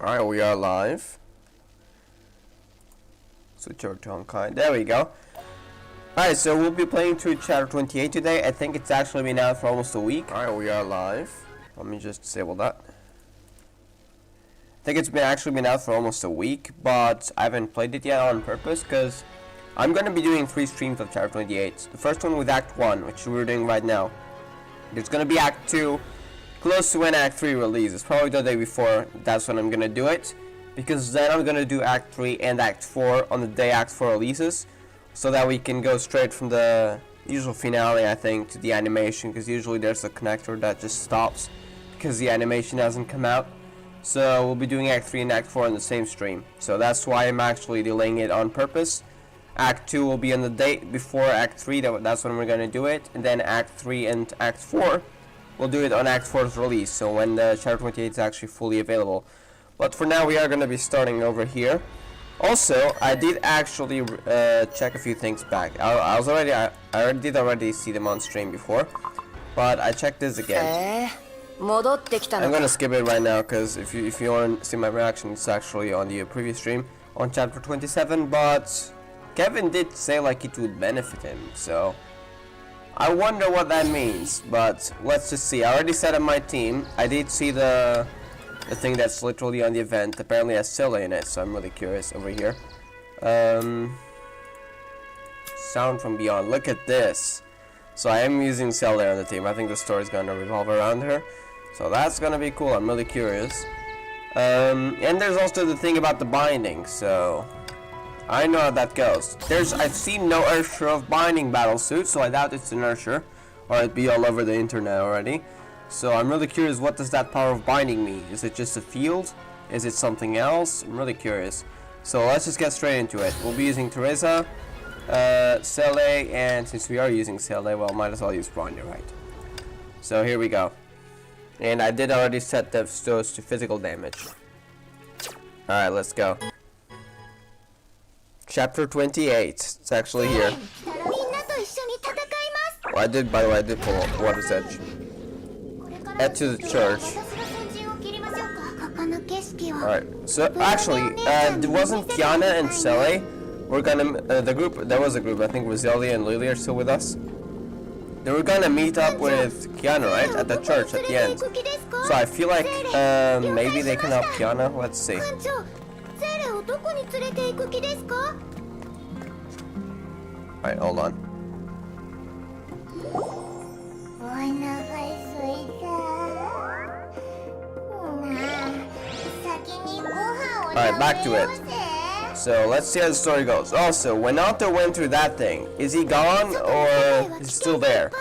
Alright, we are live. Switch over to Honkai. There we go. Alright, so we'll be playing through chapter 28 today. I think it's actually been out for almost a week. Alright, we are live. Let me just disable that. I think it's actually been out for almost a week, but I haven't played it yet on purpose because I'm going to be doing 3 streams of chapter 28. The first one with Act 1, which we're doing right now. There's going to be Act 2. Close to when Act 3 releases, probably the day before. That's when I'm gonna do it, because then I'm gonna do Act 3 and Act 4 on the day Act 4 releases, so that we can go straight from the usual finale, I think, to the animation, because usually there's a connector that just stops because the animation hasn't come out. So we'll be doing Act 3 and Act 4 on the same stream, so that's why I'm actually delaying it on purpose. Act 2 will be on the date before Act 3, that's when we're gonna do it, and then Act 3 and Act 4 we'll do it on Act 4's release, so when the chapter 28 is actually fully available. But for now, we are going to be starting over here. Also, I did actually check a few things back. I already see them on stream before, but I checked this again. I'm going to skip it right now because if you want to see my reaction, it's actually on the previous stream on chapter 27. But Kevin did say like it would benefit him, so I wonder what that means, but let's just see. I already set up my team. I did see the thing that's literally on the event. Apparently has Scylla in it, so I'm really curious over here. Sound from Beyond. Look at this. So I am using Scylla on the team. I think the story's gonna revolve around her. So that's gonna be cool. I'm really curious. And there's also the thing about the binding, so I know how that goes. I've seen no Ursher of binding battlesuit, so I doubt it's an Ursher, or it'd be all over the internet already. So I'm really curious, what does that power of binding mean? Is it just a field? Is it something else? I'm really curious. So let's just get straight into it. We'll be using Teresa, Cele, and since we are using Cele, well, might as well use Bronya, right? So here we go. And I did already set those to physical damage. Alright, let's go. Chapter 28. It's actually here. Oh, I did, by the way, I did pull up Water's Edge. Head to the church. Alright, so actually, wasn't Kiana and Cele? We're gonna, the group, there was a group, I think Roselia and Lily are still with us. They were gonna meet up with Kiana, right? At the church at the end. So I feel like, maybe they can help Kiana. Let's see. Alright, hold on. Alright, back to it. So let's see how the story goes. Also, when Otto went through that thing, is he gone or is he still there?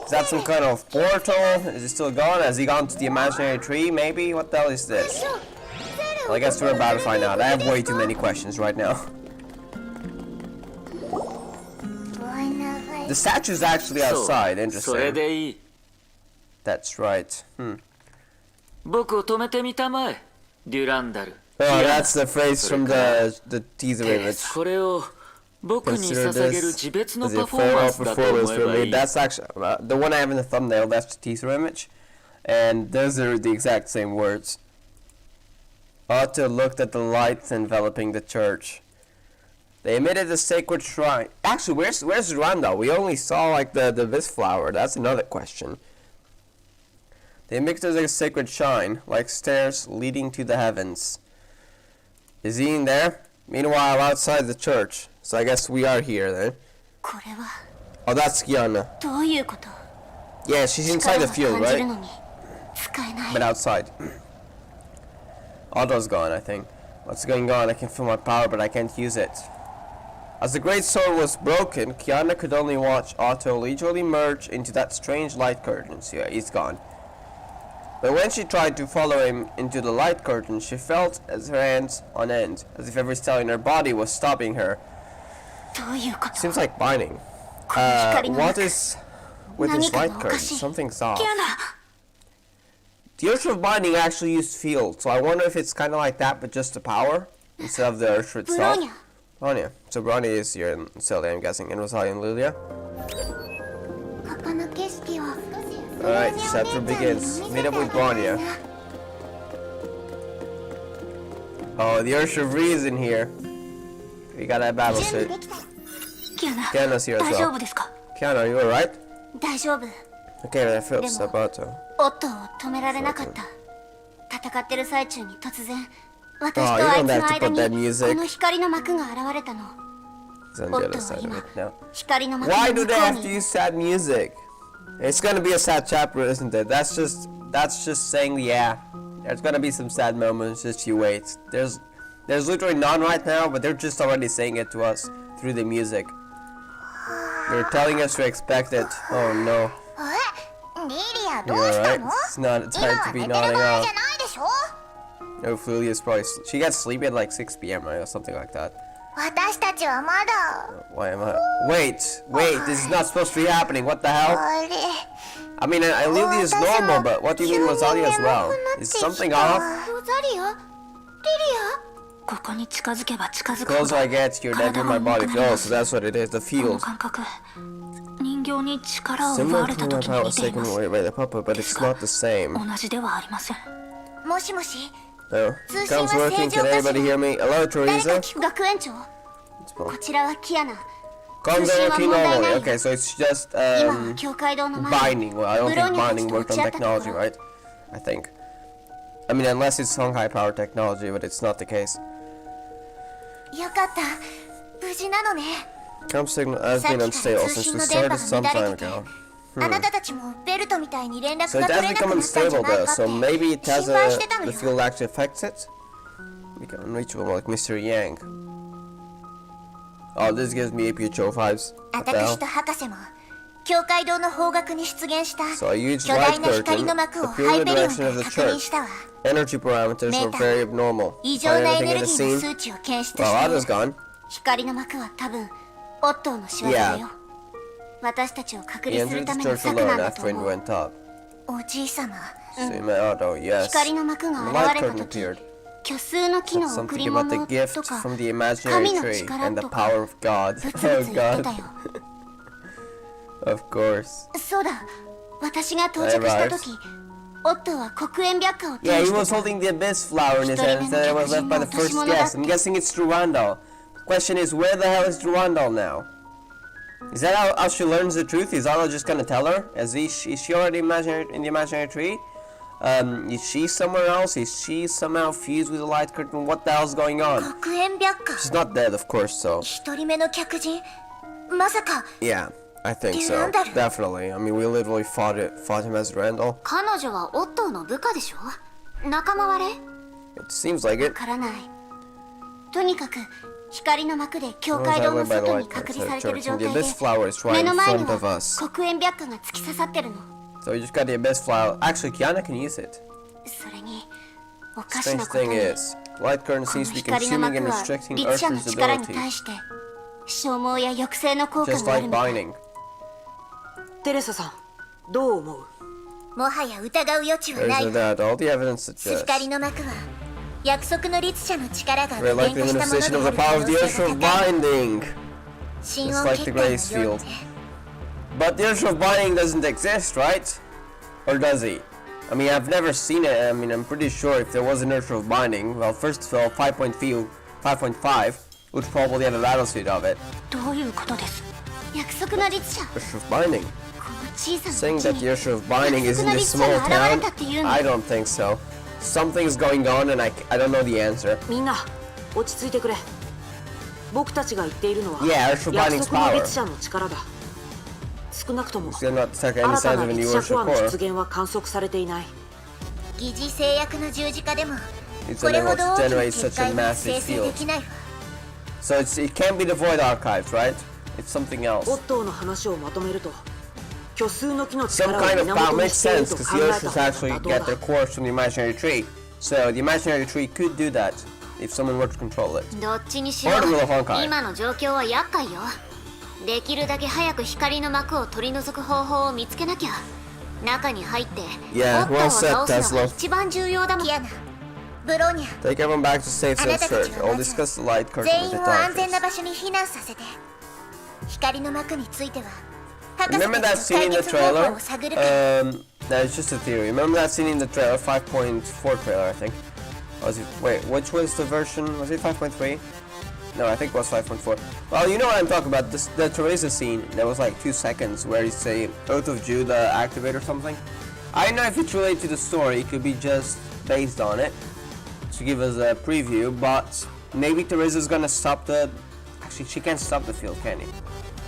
Is that some kind of portal? Is he still gone? Has he gone to the imaginary tree maybe? What the hell is this? Well, I guess we're about to find out. I have way too many questions right now. The statue's actually outside. Interesting. That's right. Oh, that's the phrase from the teaser image. Consider this as a farewell performance for me. That's actually the one I have in the thumbnail. That's the teaser image, and those are the exact same words. Otto looked at the lights enveloping the church. They emitted a sacred shrine. Actually, where's Randa? We only saw like the this flower. That's another question. They emitted a sacred shrine, like stairs leading to the heavens. Is he in there? Meanwhile, outside the church. So I guess we are here then. Oh, that's Kiana. Yeah, she's inside the field, right? But outside. Otto's gone, I think. What's going on? I can feel my power, but I can't use it. As the great sword was broken, Kiana could only watch Otto leisurely merge into that strange light curtain. So yeah, he's gone. But when she tried to follow him into the light curtain, she felt as her hands on end, as if every cell in her body was stopping her. Seems like binding. What is with this light curtain? Something's off. The Ursher of binding actually used field, so I wonder if it's kind of like that, but just the power instead of the Ursher itself. Bronya. So Bronya is here in Cele, I'm guessing, and Rosalia and Lilia. Alright, chapter begins. Meet up with Bronya. Oh, the Ursh of Reason here. We got a battle suit. Kiana's here as well. Kiana, are you alright? Okay, that feels Sabato. Otto を止められなかった。戦ってる最中に突然、私と Oh, あ you いつ don't の have to 間 put に that こ music. の光の幕が現れたの。 He's on the other side of it now. 光の幕の Why 向 do こ they う have to に use sad music? It's gonna be a sad chapter, isn't it? That's just saying, yeah, there's gonna be some sad moments. Just you wait. There's literally none right now, but they're just already saying it to us through the music. They're telling us to expect it. Oh no. You're alright. It's not a time to be nodding off. No, Flulia's probably she gets sleepy at like 6 p.m. right or something like that. Why am I? Wait, this is not supposed to be happening. What the hell? I mean, Lilia is normal, but what do you mean Rosalia as well? Is something off? The closer I get, you're dead in my body. Oh, so that's what it is, the feels. Similar to my power was taken away by the puppet, but it's not the same. No. Comes working, can anybody hear me? Hello, Teresa? Comes working normally. Okay, so it's just binding. Well, I don't think binding worked on technology, right? I think. I mean, unless it's Honkai power technology, but it's not the case. Comp signal has been unstable since we started some time ago. So it has become unstable though, so maybe it has the field actually affects it? Become unreachable like Mr. Yang. Oh, this gives me APHO vibes. What the hell? So a huge light curtain appeared in the direction of the church. Energy parameters were very abnormal. Find anything in the scene? Well, Otto's gone. Yeah. He entered the church alone after it went up. So you met Otto, yes. The light curtain appeared. Said something about the gift from the imaginary tree and the power of God. Oh God. Of course. Yeah, he was holding the abyss flower in his hand and it was left by the first guest. I'm guessing it's Durandal. The question is, where the hell is Durandal now? Is that how she learns the truth? Is Otto just gonna tell her? Is she already in the imaginary tree? Is she somewhere else? Is she somehow fused with the light curtain? What the hell's going on? She's not dead, of course, so... Yeah, I think so. Definitely. I mean, we literally fought him as Randall. It seems like it. The abyss flower is right in front of us. So we just got the abyss flower. Actually, Kiana can use it. Strange thing is, light current seems to be consuming and restricting Ursula's ability. Just like binding. There's no doubt, all the evidence suggests. Very likely manifestation of the power of the Ursh of Binding. Just like the Grace Field. But the Ursh of Binding doesn't exist, right? Or does he? I mean, I've never seen it. I mean, I'm pretty sure if there was an Ursh of Binding, well, first of all, 5.5 would probably have a battle suit of it. Ursh of Binding. Saying that the Ursh of Binding is in this small town? I don't think so. Something's going on and I don't know the answer. Yeah, Ursh of Binding's power. It's not detect any signs of a new Ursh core. It's unable to generate such a massive field. So it can't be the Void Archives, right? It's something else. Some kind of power makes sense because the Urshs actually get their cores from the imaginary tree. So the imaginary tree could do that if someone were to control it. Or the will of Honkai. Yeah, well said, Tesla. Take everyone back to safe zone church. I'll discuss the light curtain with the doctors. Remember that scene in the trailer? No, it's just a theory. Remember that scene in the trailer, 5.4 trailer, I think, Was it? Wait, which was the version? Was it 5.3? No, I think it was 5.4. Well, you know what I'm talking about. This, the Teresa scene. There was like 2 seconds where you say Oath of Judah activate or something. I don't know if it's related to the story. It could be just based on it to give us a preview. But maybe Teresa's gonna stop the. Actually, she can't stop the field, can he?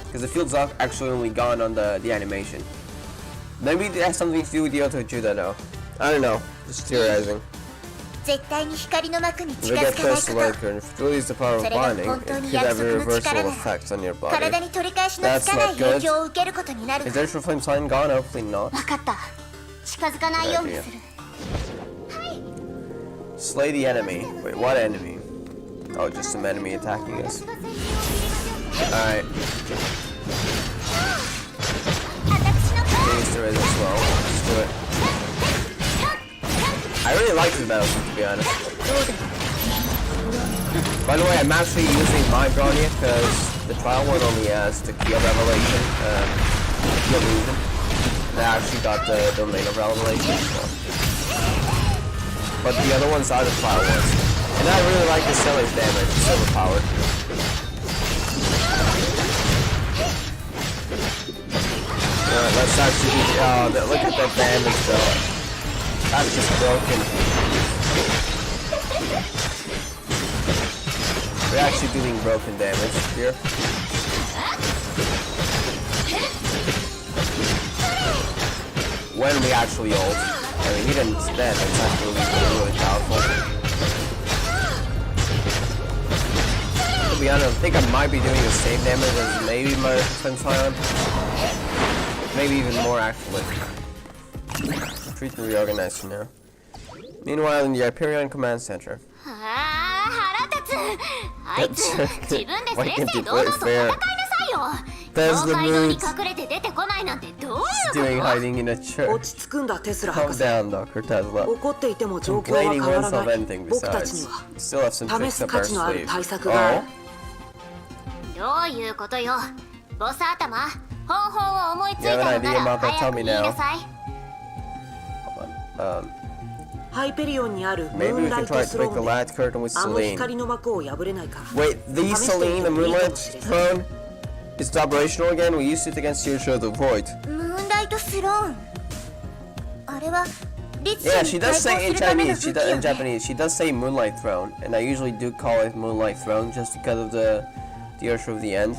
Because the field's actually only gone on the animation. Maybe it has something to do with the Otto of Judah, though. I don't know. Just theorizing. 絶対に光の幕に If 近 you づ get かない close こ to light と current, if it releases the power of それが binding, 本 it 当 could に have 約 a 束の reversal 力なら effect on your body. 体に取り返しのつかない影響を受けることになる Is the Flame Sign gone? Hopefully not. 分かった近づかないようにする Slay the enemy. Wait, what enemy? Oh, just some enemy attacking us. Alright. There is as well. Let's do it. I really like this battle, to be honest. By the way, I'm actually using my Bronya because the trial one only has the Key of Revelation, Key of Illusion. And I actually got the Domain of Revelation. So. But the other ones are the trial ones. And I really like the Seller's damage, it's overpowered. Let's actually do, look at that damage though. That's just broken. We're actually doing broken damage here. When we actually ult. I mean, even then, it's actually really powerful. To be honest, I think I might be doing the same damage as maybe my Flame Silent. Maybe even more, actually. Treat and reorganize for now. Meanwhile, in the Hyperion Command Center. That's why can't you play fair? There's the mood. She's doing hiding in a church. Calm down, Dr. Tesla. Complaining won't solve anything besides. We still have some tricks up our sleeve. Oh? どういうことよボス頭方法を思いつい You た have の an な idea ら about that? 早 Tell く me 言いな now. さい Hold on. ハイペリオンにあるム Maybe ー we ンラ can イト try ス to ロ break the ーンで light curtain with あの Celine. 光の幕を破れないか Wait, the 試してみ Celine, て the もいいか Moonlight もしれない Throne? Is it operational again? We used it against Yoshi of the Void. ムーンライトスローンあれはリッチ Yeah, に she 対 does 抗 say す in るための Chinese, 武器よ in ね Japanese, she does say Moonlight Throne, and I usually do call it Moonlight Throne just because of the Ursa of the End.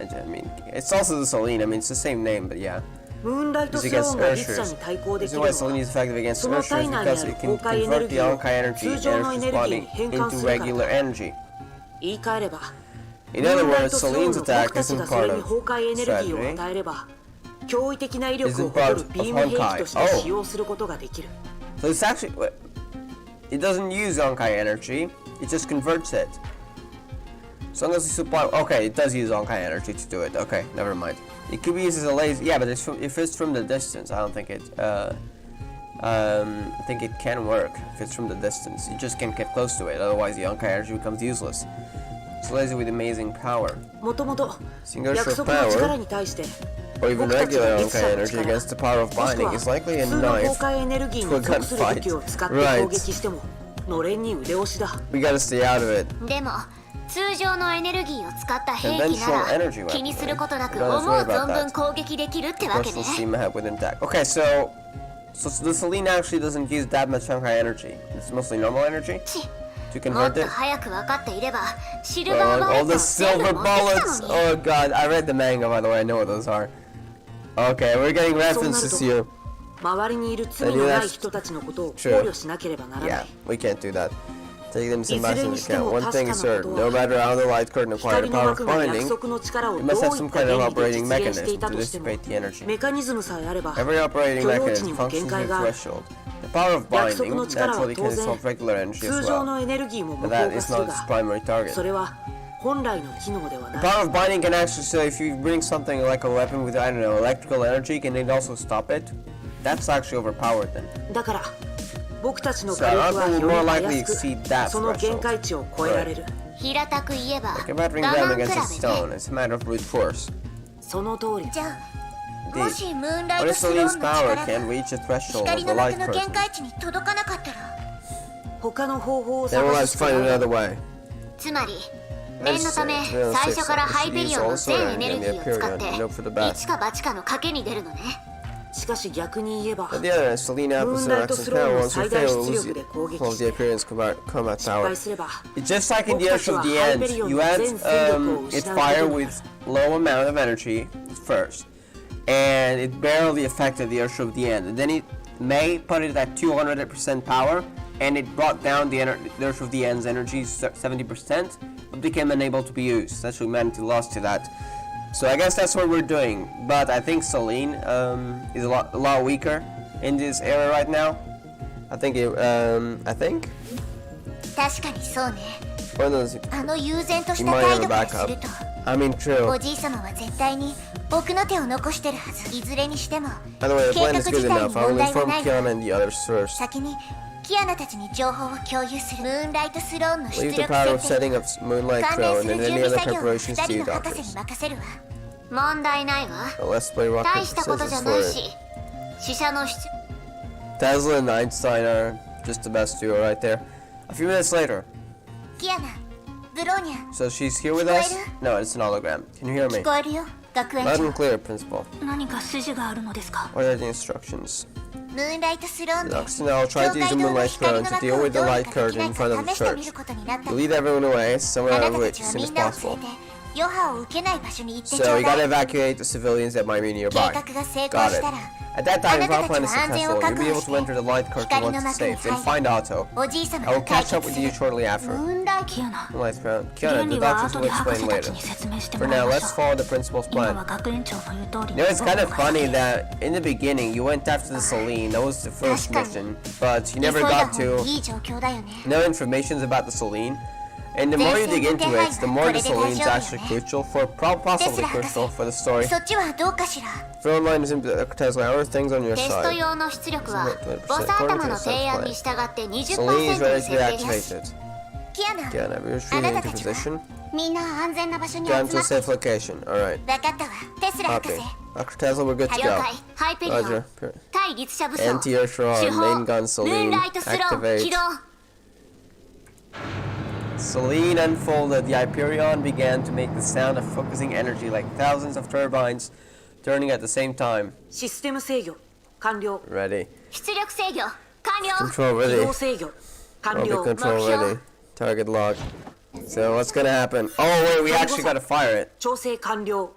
I mean, it's also the Celine, I mean, it's the same name, but yeah. ムーンライト It's スロー against ンがリッチャ Urshas. に対抗で This き is るの why は Celine is effective against その Urshas 体内にあ because る it can 崩壊エネル convert ギ the ーを Honkai energy 通 in 常のエ Urshas' ネルギー body に変換 into するから regular energy. 言い換えれば In ム other ーンライ words, トスローン Celine's の attack 僕たち isn't がそ part れに of 崩壊エネルギーを strategy. 与えれば驚異的な威力 Isn't を誇 part る of ビーム兵器として Honkai. 使用することができる So it's actually, it doesn't use Honkai energy, it just converts it. As long as you supply, okay, it does use Honkai energy to do it. Okay, never mind. It could be used as a laser. Yeah, but if it's from the distance, I don't think it. I think it can work if it's from the distance. You just can't get close to it. Otherwise, the Honkai energy becomes useless. It's a laser with amazing power. もともと Single 約 shot 束の力 power, に対して or even 僕たち regular がリッチ Honkai ャの energy 力 against the power of もしく binding は is likely a 普通の崩 knife 壊エネルギー to a に属する武器を gunfight. 使って攻撃してものれんに腕押しだ We gotta stay out of it. でも通常のエネルギーを使った兵器な Conventional energy ら weapon. 気にすることなく Don't 思う worry about 存分 that. 攻撃できるってわけ Course ね will seem ahead with an attack. Okay, so the Celine actually doesn't use that much Honkai energy. It's mostly normal energy ち to もっ convert と it. 早く分かっていればシルバーバ All レッ the トを全部 silver 持ってきた bullets. のに Oh god, I read the manga by the way. I know what those are. Okay, we're getting そうなる references と here. 周りにいる罪のない人たちのことを考慮しなければならな Yeah, い we can't do that. Take them some いずれ matters に into しても account. One thing is 確かな certain: ことは no matter how the light curtain acquired 光 the の power of 幕が約 binding, 束の力を it どう must い have っ some た kind 原 of 理で operating 実現してい mechanism た to としても dissipate the energy. メカニズムさえあれば Every operating 許容値 mechanism にも functions 限 with 界 a がある threshold. The power of 約束 binding の力は naturally 当 can 然 dissolve regular energy 通 as 常の well, エネルギーも無 but 効 that 化 is する not its が primary target. それは本来の機能では The ない power of binding can actually, so if you bring something like a weapon with, I don't know, electrical energy, can it also stop it? That's actually overpowered then. だから僕たちの So 火 I 力は will よ more り likely たやす exceed く that その限 threshold. 界値を超えられる平たく言えば Like 我 a battering 慢 ram 比 against a べね stone, it's a matter of brute force. その通りじゃあもしムーンライ But ト if スローン Celine's の power 力 can が reach a threshold 光 of の the light 幕の限 curtain, 界値に届かなかったら他の方法を Then we'll 探 have す to しか find ない another way. つまり念のため最初からハイペリオンの全エネルギーを使って一か八かの賭けに出るのね。しかし逆に言えば But the other hand, Selena Apple's Moonlight access Throne power の once you 最大 fail 出 lose 力で攻撃 all し the て appearance combat 失 power. 敗すれば It's just like in the Urge of the End. You add its fire with low amount of energy first, and it barely affected the Urge of the End. And then it may put it at 200% power, and it brought down the Urge of the End's energy 70%, but became unable to be used. Essentially, humanity lost to that. So I guess that's what we're doing. But I think Celine is a lot weaker in this era right now. I think 確かにそうね。 one of those. あの悠然とし You た might 態 have 度 a からする backup. と I mean, お true. じい様は絶対に僕の手を残してるはず。いずれにしても By the way, the 計 plan 画 is 自 good 体に enough. I 問 will 題が inform ない。 Kiana and the others first. 先にキアナたちに情報を共有する。ムーンライトスローンの出 Leave 力 the power of 設定 setting of Moonlight 関連 Throne する and 準 any 備 other 作業を preparations 2 to 人 you の博士に doctors. 任せるわ。問題ないわ。 Now let's play rock 大 paper したことじゃ scissors ない for し it. 死者の出 Tesla and Einstein are just the best duo right there. A few minutes later. キアナブローニャ So she's here with us? No, it's an hologram. Can you hear me? 聞こえるよ学園 Loud 長。 and clear, Principal. 何か指示があるのですか。 What are the instructions? ムーンライトスローンで Next, now I'll try to use the Moonlight Throne to deal with the light curtain in front of the 試してみ church. ることになった。 To lead everyone away, somewhere あ out な of たた which ち as は soon み as んなを連 possible. れて余波を受けない場所に行ってちょ So う we だ gotta い。 evacuate the civilians that might be 計 nearby. 画が成功 Got し it. たら At that time, if あ our なた plan た is ちは安全を successful, 確 you'll be 保 able し to enter て the light curtain 光 once の it's 幕に safe. Then 入 find る。 Otto. おじい様 I が will 解 catch up 決 with す you る。 shortly ム after. ーンライト Moonlight Throne. 原 Kiana, 理 the は doctors 後 will で博 explain 士たち later. に説明して For もらい now, ま let's しょう。 follow the principal's 今 plan. は学園長の言う通り You know, it's kind of 僕が funny that in the beginning you went after the Celine. That was the first 確かに。 mission, but you 急 never いだ got 方が to いい状況だよね。 know information about the Celine. And the more you dig into it, the more the Celine is actually crucial for, possibly crucial for the story. そっちはどうかしら。 Front line is in Tesla. How are things on your テスト side? 用の出力は 20% ボス頭の提案に従って Celine is 20% ready に to 設 be 定です activated. キアナ Kiana, we're あ retreating なた into たちは position. みんな安全な場所に集 Down ま to a って。 safe location. Alright. 分かったわテスラ博 Okay. 士。 Dr. Tesla, we're good 多 to 了 go. 解ハイペリオン Roger. 対立者武装 Anti-Earth 手 Ron, 法 main gun ムーン Celine, ライトスロー activate. 起動 Celine unfolded. The Hyperion began to make the sound of focusing energy like thousands of turbines turning at the same time. システム制御完了 Ready. 出力制御完了 Control 起 ready. 動制御完 Orbit 了 control 目標 ready. Target locked. So what's gonna happen? Oh wait, we actually gotta fire it. 調整完了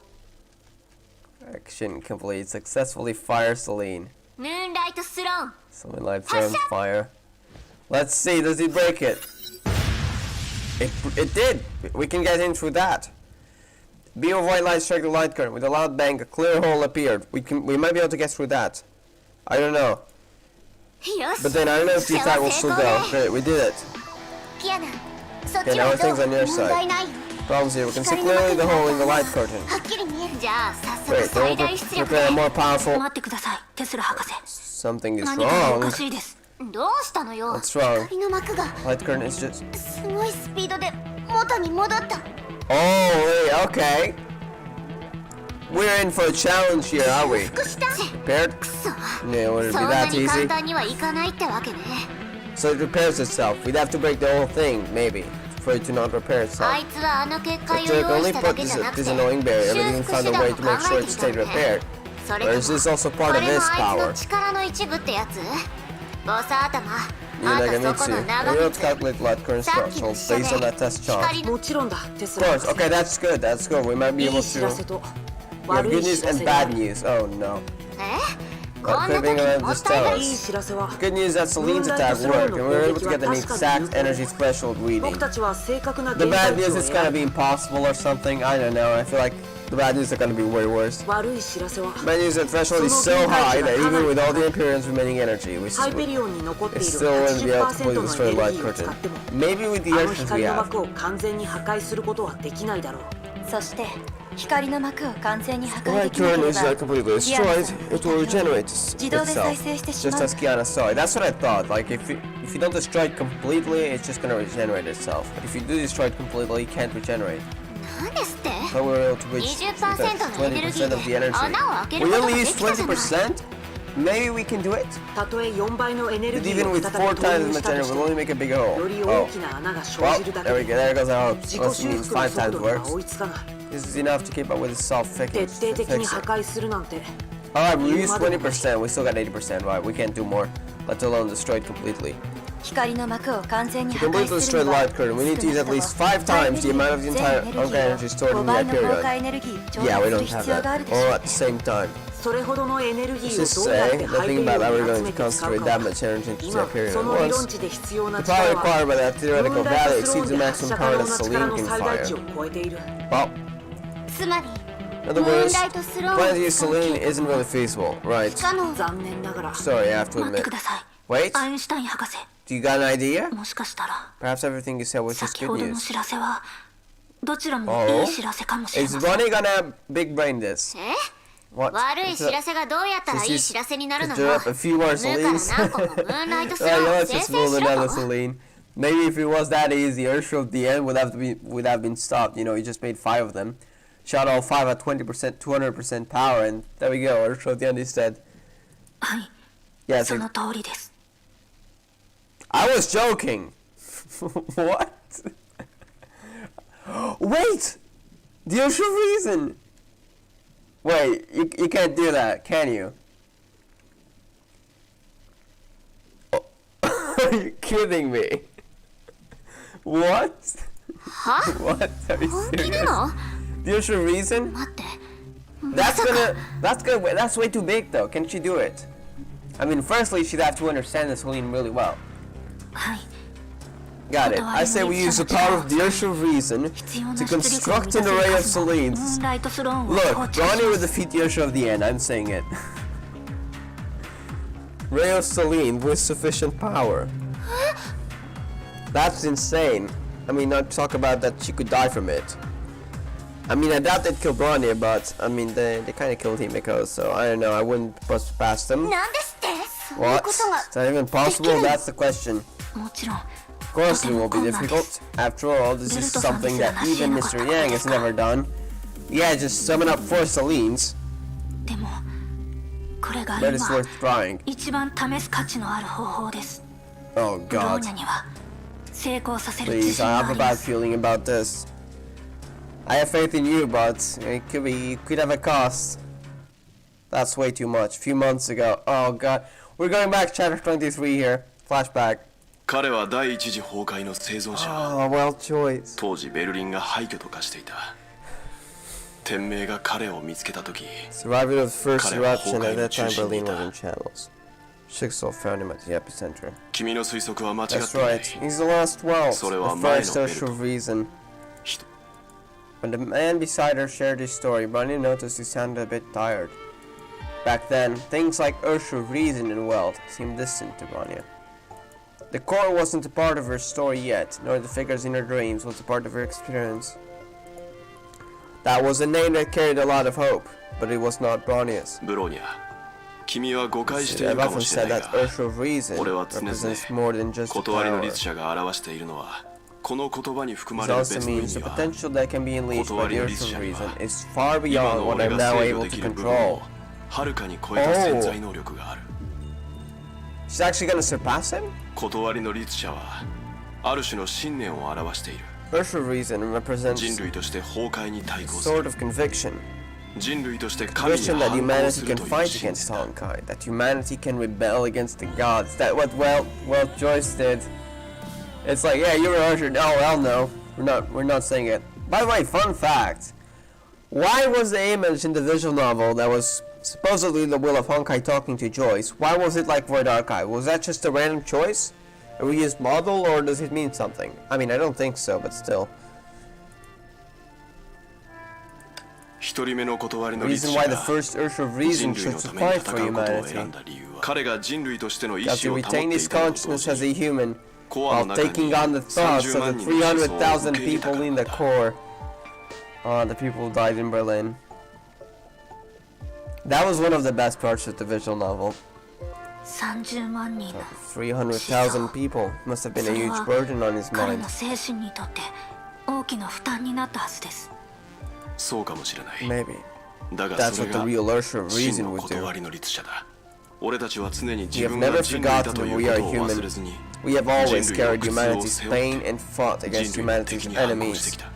Action complete. Successfully fire Celine. ムーンライトスローン Celine light zone fire. Let's see, does he break it? It did! We can get in through that. Beam of white light struck the light current. With a loud bang, a clear hole appeared. We might be able to get through that. I don't know. よし But then I don't know if the attack will 成 still 功 go. ね Great, we did it. キアナそっ Okay, ち now はどう everything's on your 問 side. 題ないよ Problems here. We can see 光の clearly 幕 the が hole in the light curtain. はっきり見えるじゃあ早速 Great, then 最 we'll 大出力で prepare a more powerful. 待ってくださいテスラ博士 Something is 何かがおか wrong. しいですどうしたのよ What's wrong? 光の幕が Light curtain is just. すごいスピードで元に戻った Oh, wait, okay. We're in for a challenge here, are we? 復した Prepared? くそ Yeah, would it そ be んな that に簡 easy? 単にはいかないってわけね So it repairs itself. We'd have to break the whole thing, maybe, for it to not repair あ itself. いつはあの結果を So 用 to 意し only ただ put けじゃなくて this annoying barrier, 修 everything 復 found 手 a 段 way も to 考 make sure え it てい stayed たのね repaired. それ Or と is も this also こ part れ of も his あいつ power? の力の一部ってやつボス頭 You あん like たそこ Amitsu. の Are 長 you able 靴 to calculate light current さっきの threshold 下で based on that test charge? 光のもちろんだテス Of ラ course. Okay, that's good. That's good. We might be い able い知ら to. せと We have 悪 good い知 news ら and せが bad news. Oh no. こんな時 Clipping に around もっ this たいな tell いい us. 知らせは Good news that Celine's attack worked, and we were able to get an exact energy threshold 僕 reading. たちは正確な The 現 bad 在 news 地を is gonna 選 be び impossible or something. I don't know. I feel like the bad news are gonna be way worse. 悪い知らせは Bad news that threshold is so high that even with all the Imperium's remaining energy, we ハイペ still リオンに残っている wouldn't be able to fully 80% の destroy エ the ネル light ギーを curtain. 使っても Maybe with the あの urges we 光の have. 幕を完全に破壊することはできないだろうそして光の幕を完全に破 The 壊で light きなけ curtain れ is ば not completely キアナ destroyed. さん It will regenerate 自動で再 itself, 生してしま just う as Kiana saw it. That's what I thought. Like if you don't destroy it completely, it's just gonna regenerate itself. But if you do destroy it completely, it can't regenerate. 何ですって But we were able to reach 20% のエネルギー 20% of the で energy. 穴を開ける We ことが only で used きたじゃない 20%? Maybe we can do it? たとえ4倍のエネル But ギー even を with 再 4 times び投 as 入 much したと energy, して we'll も only make a bigger hole. より Oh. 大きな穴が生 Well, じるだけ there we で go. There goes our hope. 自己 Plus 修 means 復の 5 速 times 度には works. 追いつかない This is enough to keep up with the soft 徹 fix 底的に破 it. 壊するなんて Alright, we used 20%. We still got 80%. Right, we can't do more. Let alone destroy it completely. 光の膜を完全に To 破壊 completely する destroy に the は light curtain, we need to use at least 5 times the amount of the entire Honkai energy stored in the 5倍の崩 Hyperion. 壊エネルギーを調 Yeah, we 達す don't る have 必要があ that. るでしょ All う at the same time. それほどのエネルギ Let's ー just をどうやっ say, て the ハイペ thing リオ about ン how we're に集 going め to て使う concentrate か that は much energy into the 今 Hyperion そ at の理論 once. 値で必要な The 力 power は required by that ム theoretical ーンライ value トスロー exceeds ン the で maximum 発射 power 可 that 能な力 Celine の can 最大 fire. 値を超えている Well, つまり in other ムーン words, ライトスロー plan ン to use Celine isn't really feasible, right? 不可能残念ながら Sorry, I have to 待って admit. ください Wait, アインシュタイン博士 do you got an idea? もしかしたら Perhaps everything you said was just 先 good ほどの news. 知らせはどちらもいい知らせかもしれ Is ません Ronnie gonna have big brain this? え What? 悪い知らせがどうやったらいい知らせになるの To よ drop a few more ムーから Celines? 何個もムーンライトスロ Yeah, ーを let's 生 just 成 roll しろ another と Celine. Maybe if it was that easy, Ursula at the end would have been stopped. You know, you just made 5 of them. Shot all 5 at 20%, 200% power, and there we go. Ursula at the end instead. はい Yeah, そ so の通りです I was joking. What? Wait! The Ursula reason. Wait, you can't do that, can you? Oh, are you kidding me? What? は What? Are you 本気 serious? なの The Ursula reason? 待って That's way too big though. Can she do it? I mean, firstly, she'd have to understand the Celine really well. はい Got it. I say we use the power of the Ursula reason 必要 to な出力を満 construct た an せる array of 数のムー Celines. ンライトスローンを Look, 放置し Ronnie ま would す defeat the Ursula of the end. I'm saying it. Ray of Celine with sufficient power. That's insane. I mean, not talk about that she could die from it. I mean, I doubt they'd kill Bronny, but I mean, they kind of killed Himiko, so I don't know. I wouldn't bust past them. なんですってそういう What? ことが Is that even possible? That's the question. もちろん Of course, it will be difficult. After all, this is something that even Mr. Yang has never done. Yeah, just summon up 4 Celines, でもこれが but it's 今 worth trying. 一番試す価値のある方法です Oh ブロー god. ニャには成功させる自 Please, 信 I が have あ a りま bad す feeling about this. I have faith in you, but it could have a cost. That's way too much. A few months ago. Oh god. We're going back to chapter 23 here. Flashback. 彼は第一次崩壊の生存者。 Oh, well choice. 当時ベルリンが廃墟と化していた。天命が彼を見つけた時、 Survivor of the first eruption. At that time, 彼は崩壊の中心にい Berlin た。 was in channels. Shixel found him at the epicenter. 君の推測は間違って That's いない right. He's the last Welt. それは The 前の first ベル social ト。 reason. 人 When the man beside her shared his story, Bunny noticed he sounded a bit tired. Back then, things like Ursula, reason, and wealth seemed distant to Vanya. The core wasn't a part of her story yet, nor the figures in her dreams was a part of her experience. That was a name that carried a lot of hope, but it was not Vanya's. ブローニャ、君は誤解してい I've るかも often しれ said ない that が、 Ursula, reason 俺は常々 represents more than just 断りの power. 律者が表しているのは、この言葉に含ま This れる also 別の意 means 味 the は、 potential that can be unleashed by the 断りの律 Ursula 者には reason is far 今 beyond の what 俺 I'm が now 制御 able で to きる部分 control. をはるかに超えた潜在能力がある。 She's actually gonna surpass him? 断りの律者は、ある種の信念を表している。 Ursula reason represents 人類として崩壊に対抗す sort る。 of conviction. 人類として神に Conviction that 反抗 humanity する can という fight 信 against 念だ。 Honkai, that humanity can rebel against the gods. That what well Joyce did. It's like, yeah, you're Ursula. Oh well, no, we're not saying it. By the way, fun fact: why was the image in the visual novel that was supposedly the will of Honkai talking to Joyce? Why was it like Void Archive? Was that just a random choice, a reused model, or does it mean something? I mean, I don't think so, but still. 一人目の断りの律 Reason 者 why the が first Ursula 人 reason 類 should のために fight 戦 for うことを humanity. 選んだ理由は、彼が人類としての意 Does he 志を保って retain い his たことと同 consciousness 時 as a に、 human コア while の中に taking on the thoughts 30 of 万 the 人の思想を 300,000 受け入れた people から in な the んだ。 core? The people who died in Berlin. That was one of the best parts of the visual novel. 30万人の 300,000 people must have been a huge burden on his 彼 mind. の精神にとって大きな負担になったはずですそうかもしれない。 Maybe. だが That's それ what the が real Ursula 真 reason の would do. 断りの律者だ。俺たちは常に We 自 have 分が never 人類だ forgotten と that い we う are ことを忘 human. れずに We have always 人類は carried 苦痛を humanity's 背負っ pain て and fought against 人類の敵 humanity's に反抗して enemies. きた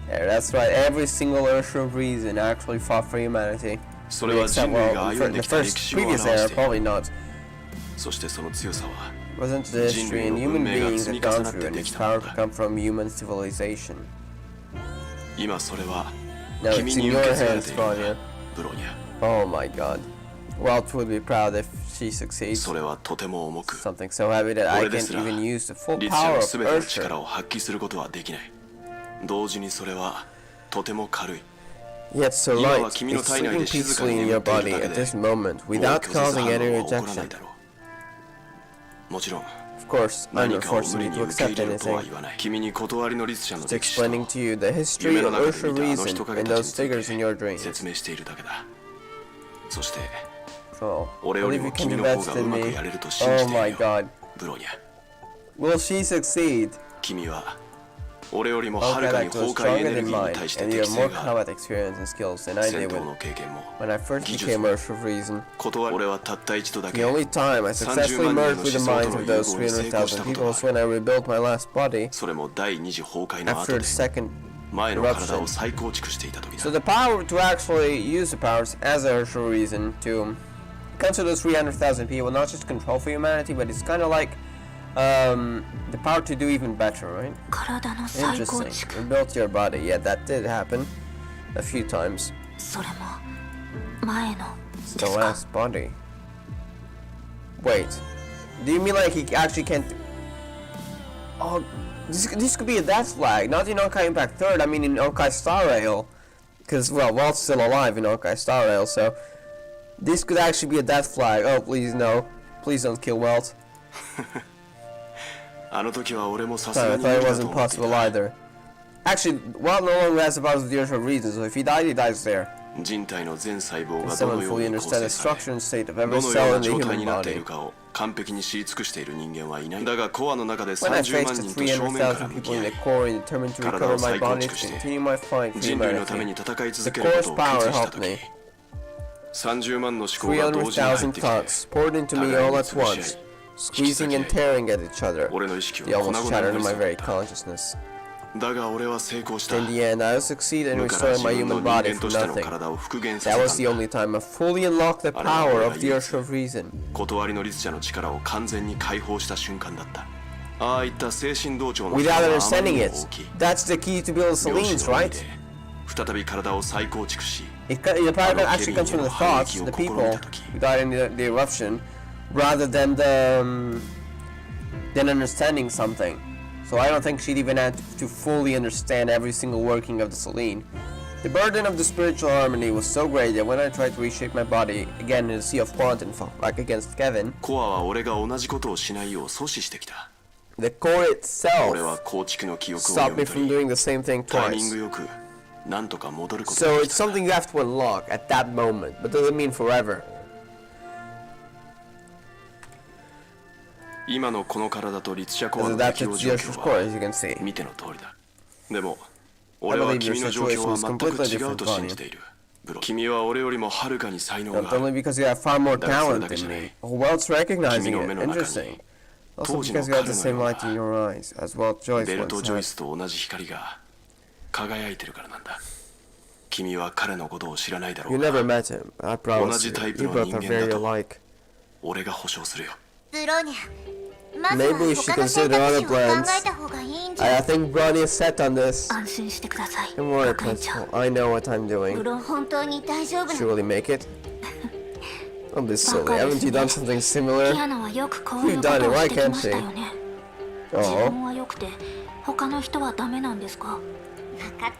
Yeah, that's right. Every single Earth of Reason actually fought for humanity. それは Except, 人類が well, 歩 for んで the きた歴 first 史を表 previous して era, いる probably not. そしてその強さは Wasn't the history and human beings have gone through, and its power to come from human civilization. 今それは Now 君 it's に in 受 your け継がれ hands, ているん Vanya. だブロニャ Oh my god. Walt would be proud if she succeeds. それはとても重く Something so heavy that I 俺で can't すら even use the full 律者 power の of 全ての Earth. 力を発揮することはできない同時にそれはとても軽い Yet so 今 light, は君の it's 体内 sleeping で静か peacefully に in 眠 your っている body だけ at で this moment もう without 拒絶 causing 反 any 応は起こらない rejection. だろうもちろん Of course, I'm 何 not かを無 forcing 理 you に to 受け accept 入れろとは anything. 言わない君に断りの律者の Just 歴史と explaining to you the history 夢の of 中で Earth 見 of たあの Reason 人影 and た those ちに figures つ in い your て dreams. 説明しているだけだそして So, 俺 I より believe も you can 君 do の方 better が than うまく me. やれると信じ Oh てい my るよ god. ブロニャ Will she succeed? 君は俺よりも Honkai はるかに Impact was 崩壊エネ stronger ル than ギーに mine, 対して and you 適 have more 性がある combat experience and skills than I 戦 did 闘 with の経験も when I first 技術 became も Earth of Reason. 俺はたった一度だ The け only time I successfully merged with the minds of those 300,000 people was when I rebuilt my last body それも第二次崩壊の after 後 the で second 前の体 eruption. を再構築していた時 So だ the power to actually use the powers as a Earth of Reason to consider those 300,000 people, not just control for humanity, but it's kind of like the power to do even better, right? 体の再構 Interesting. 築 Rebuilt your body. Yeah, that did happen a few times. それも前の The last body. Wait, do you mean like he actually can't? Oh, this could be a death flag, not in Honkai Impact 3rd. I mean in Honkai Star Rail, because well, Walt's still alive in Honkai Star Rail, so this could actually be a death flag. Oh, please no, please don't kill Walt. あの時は俺もさす Sorry, が I に thought 無 it 理だと wasn't 思ってい possible た either. Actually, Walt no longer has the powers of the Earth of Reason, so if he dies there. 人体の全細胞 And がどの someone よう fully に構 understand 成 the され structure and state of ど every のよ cell うな in the 状態 human になっている body. かを完璧に知り尽くしている人間はいないだがコアの中で When I 30 faced 万 the 人と正面から 300,000 向 people き in 合 the い core and determined to 体を recover my 再構 body 築 to して continue my fight for 人類のために humanity. 戦い The 続けること core's を power 決意した helped me. 時30万の思考が同時に入ってき 300,000 て thoughts poured into me all at once, squeezing and tearing at each other. 俺の意識を They 粉 almost 々 shattered に in な my り very そうだっ consciousness. ただが俺は成功した In the end, I will succeed in 無から restoring 自 my 分の human 人 body 間 from としての nothing. 体を復元さ That せ was たん the だ only time I fully unlocked the power of the Earth of Reason. 断りの律者の力を完全に解放した瞬間だったああいった精神同調の Without はあまり understanding にも it, 大きい that's the key to build 両親 Selines, の意 right? 味で再び体を再構築し The power actually comes from the thoughts, the people who died in the eruption, rather than than understanding something. So I don't think she'd even had to fully understand every single working of the Selene. The burden of the spiritual harmony was so great that when I tried to reshape my body again in a sea of quantum fog, like against Kevin, コアは俺が同じことをしないよう阻止してきた the core 俺は itself 構築の記憶を stopped 読 me み from 取り doing the same thing タイミン twice. グよくなんとか戻ること So がで it's きた something you have to unlock at that moment, but doesn't mean forever. 今のこの体と律者コア Because の that's 適応 its 状 Yoshi's 況 core, は as you can see. 見ての通りだでも俺は believe your 君の状況 situation は is 全く completely 違うと different, 信じているブロ君は俺よりもはるかに才能 Not がある only because you have far more That's talent the than way. me. Oh, Welt's recognizing Kimi no it. me no naka ni Interesting. Also 当時の because you have the 彼 same のような light in your eyes as Walt Joyce ベルト・ once ジョイ had. スと同じ光が輝いてるからなんだ君は彼のことを知らないだろ You うが never met him. I promise you. 同じタイプ You の both 人 are 間 very だと alike. 俺が保証するよブロニャまず Maybe は we should 他の選 consider 択 other 肢を考 plans. えた方がいいんじゃ I think Bronny is set on this. 安心してください Don't worry, 学園長 Principal. I know what I'm 無 doing. 論本当に大丈夫な Surely make it. Don't be silly. Haven't you done something ピ similar? アノはよくこういうことをしてきましたよね自 Oh. 分は良くて他の人はダメなんですか分かっ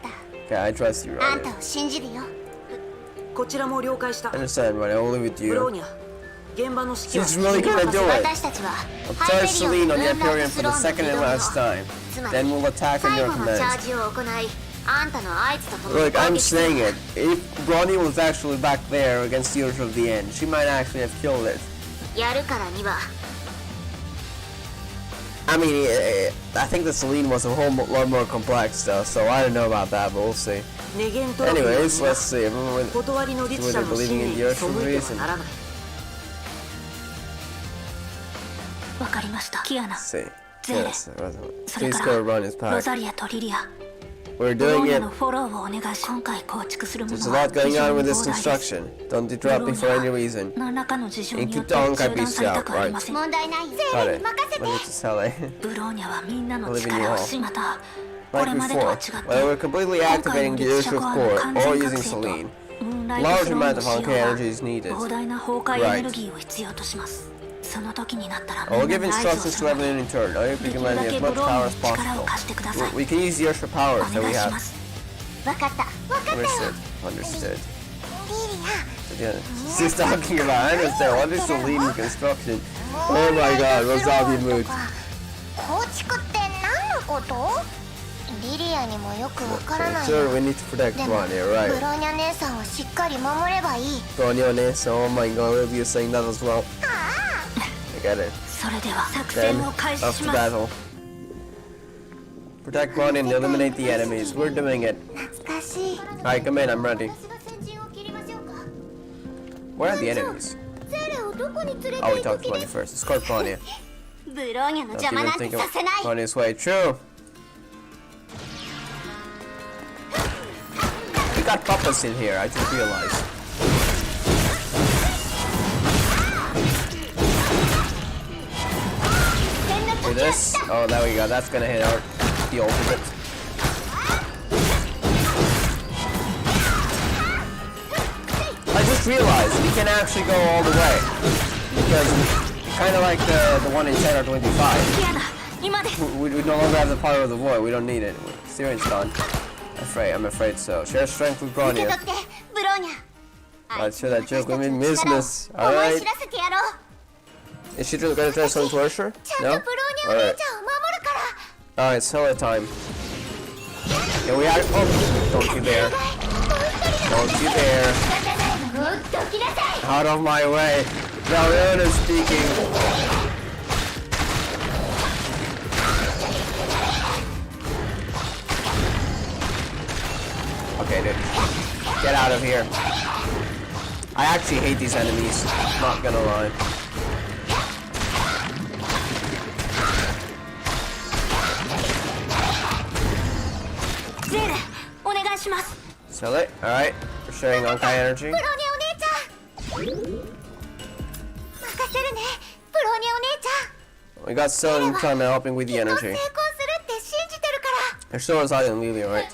た Okay, I trust you, あん Ronnie. たを信じるよこちらも了解した I understand, Ronnie. I'll live with ブロー you. ニャ現場の指揮は She's really gonna do it. 私たちは I'll ハイ charge ペリオ Celine ン on the 分 Hyperion 断 for ス the ローン second で and 挑む last time. つま Then り we'll attack on 最 your 後のチャ commands. ージを行いあんたの合図とともに Look, 攻 I'm 撃する saying it. If Bronny was actually back there against the Urge of the End, she might actually have killed it. やるからには I mean, I think the Celine was a whole lot more complex though, so I don't know about that, but we'll see. ネゲントロフィーは Anyways, let's see. Everyone 断りの律者の believing 信 in 念 the に earth 背 for いて reason. はならない。わかりました。キアナ、 See. ゼレ、 Yes. それ Please か go ら run his ロ pack. ザリアとリリア、 We're ブロー doing ニャ it. のフォローをお願いし、今回構築するも There's の a は lot 非 going 常 on に with this 膨大です。 construction. Don't ブ disrupt ロ me ーニ for ャ any は reason. 何らかの事情によ You って keep the 中 Honkai 断 piece された out, くありま right? せん。問題ない。 Got ゼ it. レに任せ Let て。 me just tell it. ブローニャはみんなの Living 力を you all. しまた、こ Like れまでとは違 before, って while we're completely 今回 activating の the 律者 Earthshift は core, 完 or 全 using 覚醒と Selene. ムーンライト Large スロー amount の of 使用 Honkai は energy is needed. 膨大な崩壊エネルギーを必要とします。その時になったら I will みん give なに合図を instructions す to るので everyone in turn. I hope で you き can る lend だ me け as ブ much ロー power ニャ as に力を possible. 貸してください。 We can use the Earthshift お powers that 願 we いし have. ます。わかった。わかったよ。 Understood. Understood. リリア。 Yeah. She's talking about. I understand. What is Selene construction? Oh my God, Wasabi mood. 構築って何のこと？リリアにもよくわからない Sure, よ。 we need to protect でも、 Bronya, ブ right? ローニャ姉さんをしっかり守ればいい。 Bronya and Asa, oh my God, Olivia is saying that as well. あ I get it. それでは作 Then, 戦を開始 off し to ます。 battle. Protect Bronya and eliminate the enemies. We're doing it. あ、懐かしい。 Alright, come in, I'm ready. 私が先陣を切りましょうか。 Where are the enemies? ゼレをどこに連れて Oh, we 行 talked く to 気 Bronya です first. Escort Bronya. ブローニャの Don't 邪魔 even なんて think さ of せない。 Bronya's way. True. We got puppets in here, I just realized. Do this. Oh, there we go. That's gonna hit our the ultimate. I just realized we can actually go all the way because kind of like the one in 10 or 25. キアナ、今です。 We no longer have the power of the void. We don't need it. Steering's done. I'm afraid so. Share strength with 受け Bronya. 取って、ブローニャ。 Let's show that joke. We mean 私たちの business. 力を思い Alright. 知らせてやろう。 Is she gonna try something to Ursher? ちゃん No? とブローニャお姉 Alright. ちゃんを守るから。 Alright, seller time. Here we are. Oh, don't you dare. Don't you dare. どきなさい。 Out of my way. Now is speaking. Okay, dude. Get out of here. I actually hate these enemies. Not gonna lie. Zere, お願いします。 Sell it. Alright. We're sharing Honkai energy. ブローニャお姉ちゃん。任せるね。ブローニャお姉ちゃん。 We got Selene time helping with the きっと energy. 成功するって信じてるから。 They're still inside and Lily, right?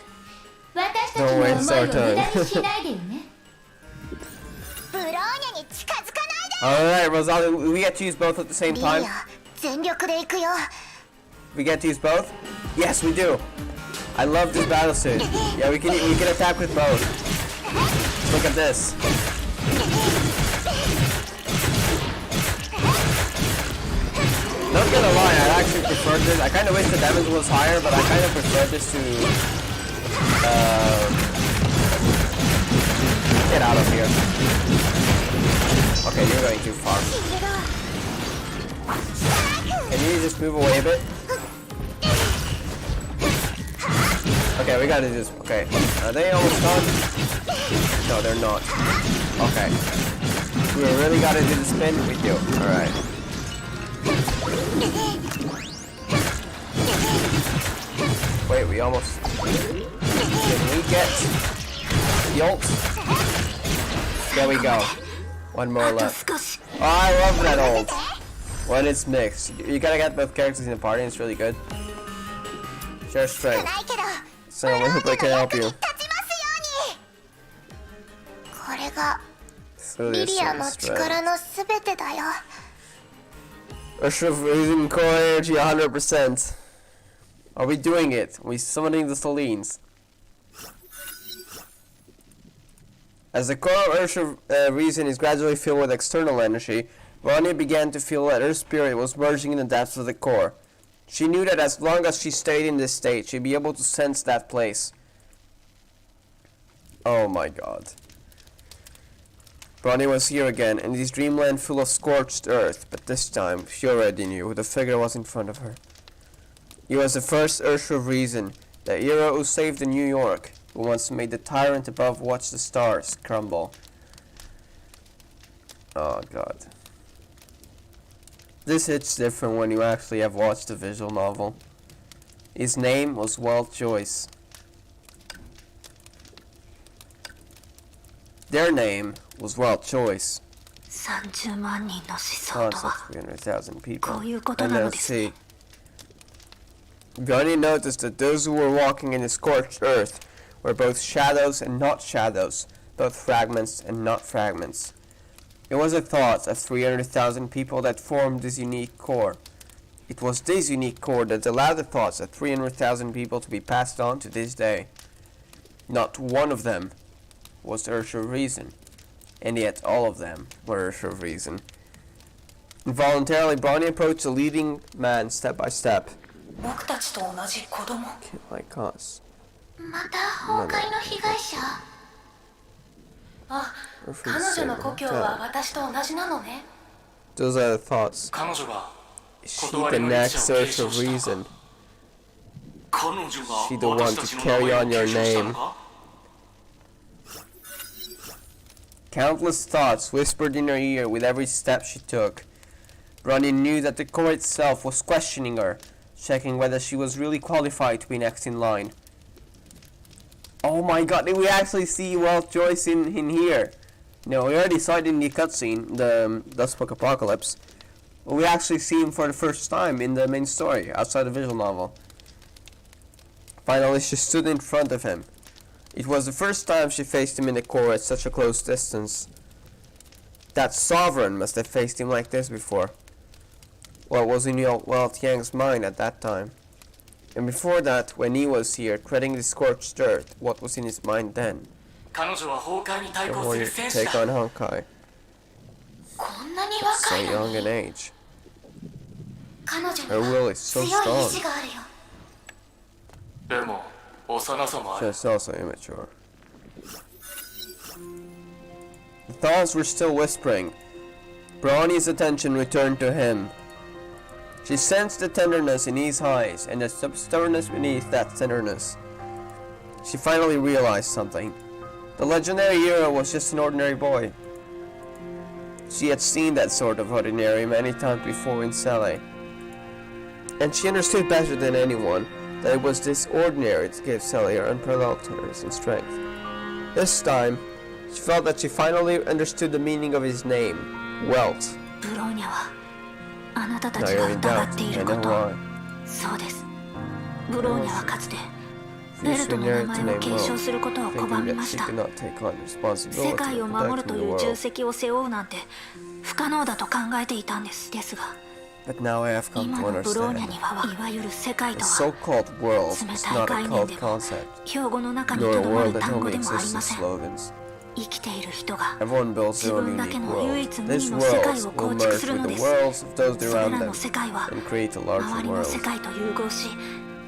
私たちの Don't 思い waste を無 our 駄 time. にしないでよね。ブローニャに近づかないで。 Alright, Rosalia, we get to use both at the same リ time. リア、全力で行くよ。 We get to use both? Yes, we do. I love this battle suit. Yeah, we can attack with both. Look at this. Not gonna lie, I actually prefer this. I kind of wish the damage was higher, but I kind of prefer this to get out of here. Okay, you're going too far. Can you just move away a bit? Okay, we gotta do this. Okay, are they almost done? No, they're not. Okay. We really gotta do the spin? We do. Alright. Wait, we almost... Did we get the ult? There we go. One more あと left. 少し。 Oh, I love that ult. When it's mixed. You gotta get both characters in the party and it's really good. Share 少 strength. ないけど、 So I hope I can help you. 立ちますように。これが So リ this リアの is 力のすべてだよ。 Usher of using core energy 100%. Are we doing it? Are we summoning the Selines? As the core of Usher reason is gradually filled with external energy, Bronya began to feel that her spirit was merging in the depths of the core. She knew that as long as she stayed in this state, she'd be able to sense that place. Oh my god. Bronya was here again, in this dreamland full of scorched earth, but this time, she already knew who the figure was in front of her. He was the first Usher of Reason, the hero who saved New York. who wants to make the tyrant above watch the stars crumble. Oh god. This hits different when you actually have watched the visual novel. His name was Walt Joyce. Their name was Walt Joyce. 30万人の死相 Cons と of は 300,000 people. こういうこと And な now のです see. Johnny noticed that those who were walking in the scorched earth were both shadows and not shadows, both fragments and not fragments. It was the thoughts of 300,000 people that formed this unique core. It was this unique core that allowed the thoughts of 300,000 people to be passed on to this day. Not one of them was Urge of Reason, and yet all of them were Urge of Reason. Involuntarily, Bonnie approached the leading man step by step. 僕たちと同じ子供 Like us. また崩壊の被害者。あ、彼女の故郷は私と同じなのね Those are the thoughts. 彼女が Is she the next Urge of Reason? 彼女が She the one to 私たちの名 carry 前を on 継 your 承したの name. か Countless thoughts whispered in her ear with every step she took. Bronny knew that the core itself was questioning her, checking whether she was really qualified to be next in line. Oh my god, did we actually see Walt Joyce in here? No, we already saw it in the cutscene, the Dustbook Apocalypse. But we actually see him for the first time in the main story, outside the visual novel. Finally, she stood in front of him. It was the first time she faced him in the core at such a close distance. That sovereign must have faced him like this before. What was in Walt Yang's mind at that time? And before that, when he was here, treading the scorched earth, what was in his mind then? 彼女は崩壊に対 The 抗する warrior 戦 to 士 take だ on Honkai. こんなに So 若いの young に in age. 彼女に Her は will is so 強い意 strong. 志があるよ。でも幼さもある Just also immature. The thoughts were still whispering. Bronny's attention returned to him. She sensed the tenderness in his eyes and the stubbornness beneath that tenderness. She finally realized something. The legendary hero was just an ordinary boy. She had seen that sort of ordinary many times before in Sele. And she understood better than anyone that it was this ordinary that gave Sele her unparalleled tenderness and strength. This time, she felt that she finally understood the meaning of his name, Welt. ブローニャはあなたた Now ち you're が in 疑 doubt. ってい I るこ know と why. そうですブローニャはかつて She ベ used ル to トの inherit 名 the 前を name 継承 Welt, することを拒 thinking み that ま she した could not take on the 世 responsibility 界を of 守る protecting と the いう重 world. 責を背負うなんて不可能だと考えていたんですですが But now I have come 今 to のブローニャ understand. にはいわゆる世界 The とは so-called world is 冷たい not a 概念 cult でも concept, 標語の中に nor と a どま world る that 単語 only でもあり exists ま in せん slogans. 生きている人が Everyone builds 自 their own 分だけ unique の唯 world. 一無 These 二の世界 worlds を will 構築 merge する with の the です worlds of those それ around ら them の世界は and create a 周 larger りの世 world. 界と融合し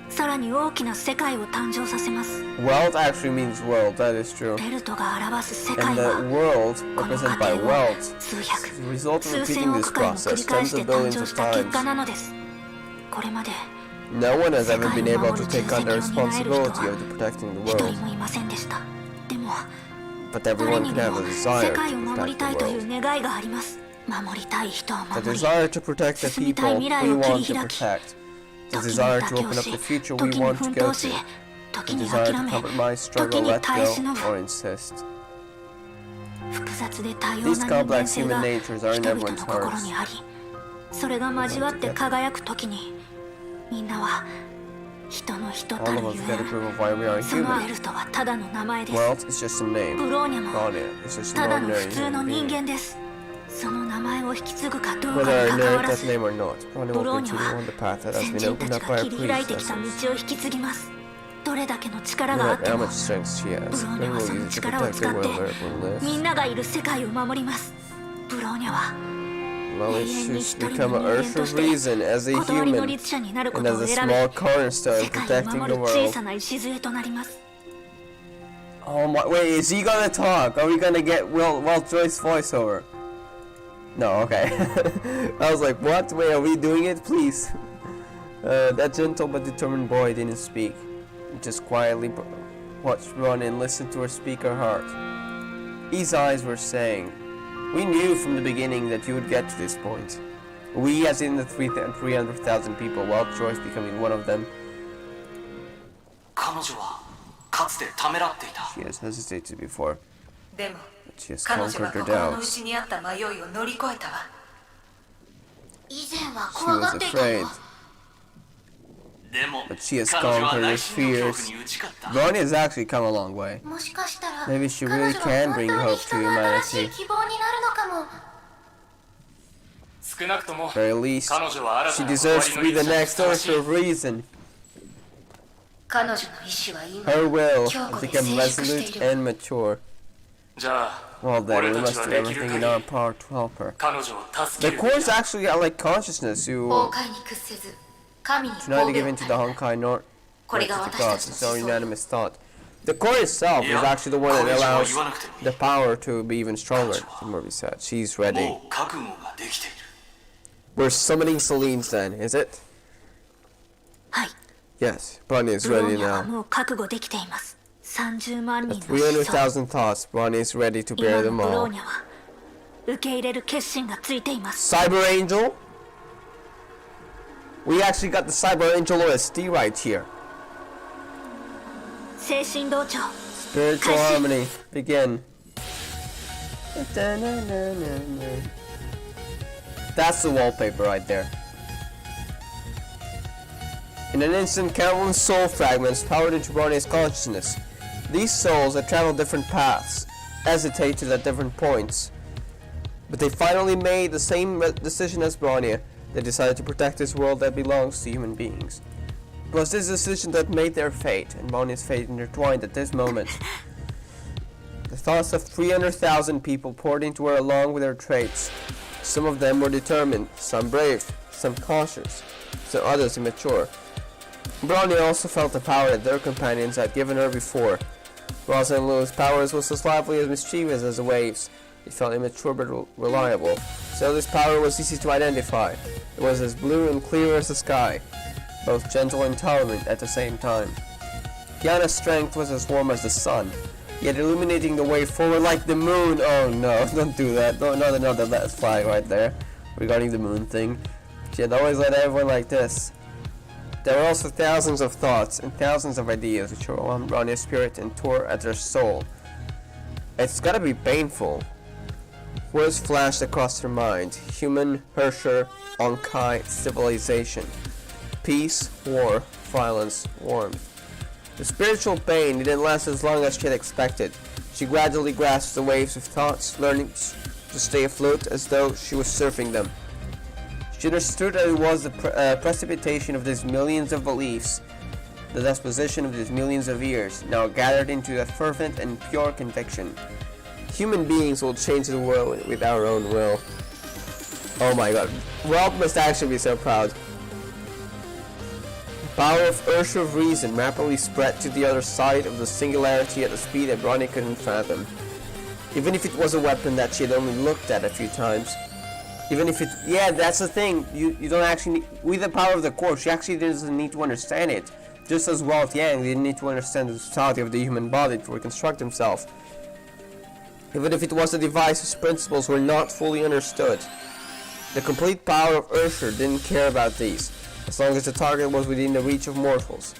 さらに大きな世界を誕生させます World actually means world, that is true. ベルトが表す世界 And は the world この represented 過 by 程を Welt 数百 is the result of 数 repeating 千 this 億回も繰 process り返 tens して of 誕 billions 生 of した結果 times. なのですこれまで No one has 世 ever 界 been を able 守 to る take 重 on 責 the を担える人 responsibility は of protecting the 一 world. 人もいませんでしたでも But 誰 everyone に can で have も a 世 desire 界を to 守り protect た the いという world. 願いがあります守りたい人を The 守り desire to protect the 進みたい people 未来 we を切 want り to 開き protect. The 時に desire 妥 to 協 open up し the future we 時に want to 奮 go 闘し to. 時 The に desire 諦 to め compromise, 時 struggle, に let 耐え忍 go, ぶ or insist. 複雑で多様 These な人間 complex 性 human が natures are in 人々 everyone's の心 hearts. にありそれが交わって輝く時にみんなは人の人た All る of us ゆ get a え proof of why we are そのエ human. ルトはただの名前です Welt is just a ブ name. ローニャも Bronya is just た an だの ordinary 普通の human 人 being. 間ですその名前を引き継ぐかどうか Whether I に関 inherit わら that ず name or not, Bronya ブ will ローニャ continue は on the path that has 先 been 人た opened ち up が by 切り開いてきた priestesses. 道を引き継ぎますどれだけの力 No があっ matter て how も much strength she has, ブローニャ Bronya は will その use it to 力を protect 使 the って world where everyone み lives. んながいる世界を守りますブローニャは Well, 永 it's 遠に just 一人 become の an 人間 earth と of して reason as a 断りの human 律者になるこ and と as を a 選べ small cornerstone 世界を protecting 守 the る小 world. さな礎となります Oh my, wait, is he gonna talk? Are we gonna get Walt Joyce voiceover? No, okay. I was like, what? Wait, are we doing it? Please. That gentle but determined boy didn't speak. He just quietly watched Ronnie and listened to her speak her heart. His eyes were saying, "We knew from the beginning that you would get to this point. We, as in the 300,000 people, while Joyce becoming one of them." 彼女はかつてためらっていた。 She has hesitated before, でも but she has 彼女 conquered は her 心の doubts. 内にあった迷いを乗り越えたわ。以前は She 怖が was っていたの afraid, でも but she has 彼女は conquered 内 her 心の恐 fears. 怖に打ち勝った。 Ronnie has actually come a long way. もしかしたら Maybe she 彼 really 女は can 本 bring 当 hope に to 人の新しい humanity. 希望になるのかも。少なくとも Or at least, 彼女は新 she たな deserves to be the 終わりの next 勇者にふさわし Earth い。 of Reason. 彼女の意志は今 Her will 強 has 固で become 成熟してい resolute る。 and mature. じゃあ Well then, 俺 we たち must は do できる everything 限 in り our power to help her. 彼女を助 The ける cores actually are like consciousness who 崩壊に屈せず神に tonight to 神 give 戸を into the Honkai Nor これが to 私 the た gods. ち It's の our 思想。 unanimous thought. The core itself is Yeah. actually the one that これ以上は allows 言わなくてもいい。 the power to be even stronger. Somebody said. She's ready. もう覚悟ができている。 We're summoning Celine's then, is it? はい。 Yes, Bonnie is ブロー ready ニャは now. もう覚悟できています。30万 At 人の子孫。 300,000 thoughts, Bonnie is ready to 今 bear の them ブロー all. ニャは受け入れる決心がついています。 Cyber Angel? We actually got the Cyber Angel OST right here. 精神同調。 Spiritual 開始。 harmony. Begin. That's the wallpaper right there. In an instant, countless soul fragments powered into Ronnie's consciousness. These souls had traveled different paths, hesitated at different points, but they finally made the same decision as Bronya. They decided to protect this world that belongs to human beings. It was this decision that made their fate, and Bronia's fate intertwined at this moment. The thoughts of 300,000 people poured into her along with her traits. Some of them were determined, some brave, some cautious, some others immature. Bronya also felt the power that their companions had given her before. Rosalind Lewis' powers was as lively as mischievous as the waves. It felt immature but reliable. So this power was easy to identify. It was as blue and clear as the sky, both gentle and tolerant at the same time. Kiana's strength was as warm as the sun, yet illuminating the way forward like the moon. Oh no, don't do that. No, not another let's fly right there. Regarding the moon thing. She had always led everyone like this. There were also thousands of thoughts and thousands of ideas which overwhelmed Ronya's spirit and tore at her soul. It's gotta be painful. Words flashed across her mind. Human, Hersher, Honkai, civilization. Peace, war, violence, warmth. The spiritual pain didn't last as long as she had expected. She gradually grasped the waves of thoughts, learning to stay afloat as though she was surfing them. She understood that it was the precipitation of these millions of beliefs, the disposition of these millions of years, now gathered into a fervent and pure conviction. Human beings will change the world with our own will. Oh my god, Walt must actually be so proud. The power of Earth of Reason rapidly spread to the other side of the singularity at a speed that Ronnie couldn't fathom. Even if it was a weapon that she had only looked at a few times. Even if it, yeah, that's the thing. You don't actually need, with the power of the core, she actually doesn't need to understand it. Just as Walt Yang didn't need to understand the totality of the human body to reconstruct himself. Even if it was a device whose principles were not fully understood. The complete power of Ursher didn't care about these, as long as the target was within the reach of mortals.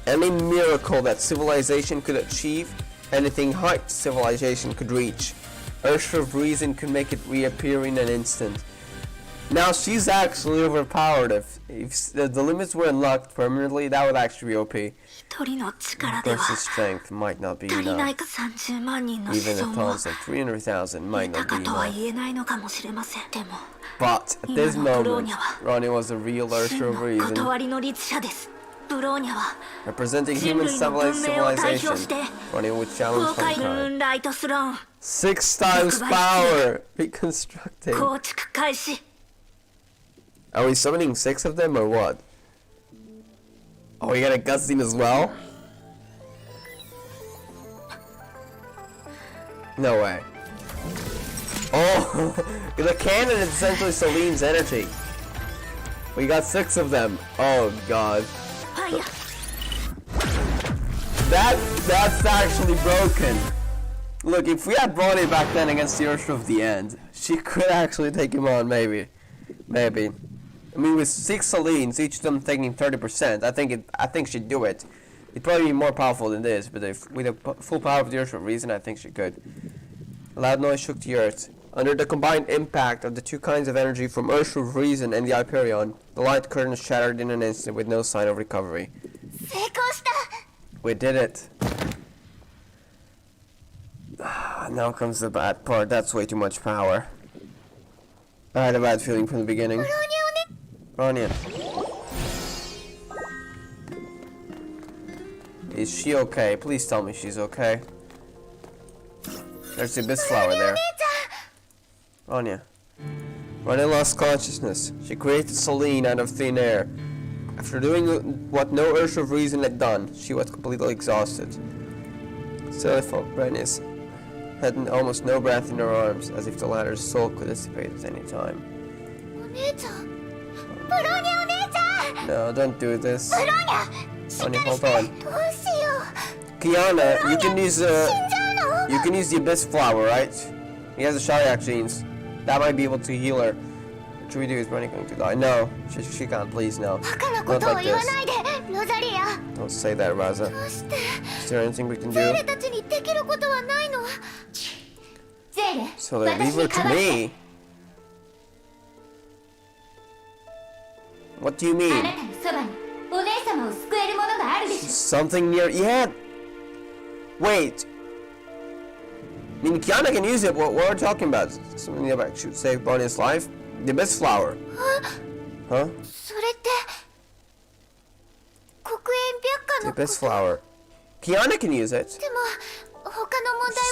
Any miracle that civilization could achieve, anything height civilization could reach, Ursher of Reason could make it reappear in an instant. Now she's actually overpowered. If the limits were unlocked permanently, that would actually be OP. 一人の力では Person's strength might not be 足りない enough. か30万人の子 Even a 孫は thoughts of 300,000 might 豊 not か be とは enough. 言えないのかもしれません。でも But at this 今のブロー moment, ニャは Ronnie was the real 真 Ursher の of Reason, 断りの律者です。ブローニャは representing 人 human 類の文明を代表 civilization. して Ronnie would challenge 崩壊ムー Honkai. ンライトスローン 6 times power! Reconstructing. 構築開始。 Are we summoning 6 of them or what? Oh, we got a cutscene as well? No way. Oh, the cannon is essentially Celine's energy. We got 6 of them. Oh god. ファイヤー That's actually broken. Look, if we had brought it back then against the Ursa of the End, she could actually take him on, maybe. Maybe. I mean, with 6 Salines, each of them taking 30%, I think she'd do it. It'd probably be more powerful than this, but if, with the full power of the Ursa of Reason, I think she could. A loud noise shook the earth. Under the combined impact of the two kinds of energy from Ursa of Reason and the Hyperion, the light curtain shattered in an instant with no sign of recovery. We did it. Now comes the bad part. That's way too much power. I had a bad feeling from the beginning. Ronya. Is she okay? Please tell me she's okay. There's the abyss flower there. Ronya. Ronya lost consciousness. She created Celine out of thin air. After doing what no Ursa of Reason had done, she was completely exhausted. Still, I felt Brennis had almost no breath in her arms, as if the latter's soul could dissipate at any time. No, don't do this. Ronya, hold on. Kiana, you can use the abyss flower, right? He has the Shariak genes. That might be able to heal her. What should we do? Is Brenny going to die? No, she can't. Please, no. Not like this. Don't say that, Raza. Is there anything we can do? So they leave her to me. What do you mean? Something near. Yeah. Wait. I mean, Kiana can use it. What are we talking about? Something about should save Bonnie's life? The abyss flower. Huh? The abyss flower. Kiana can use it.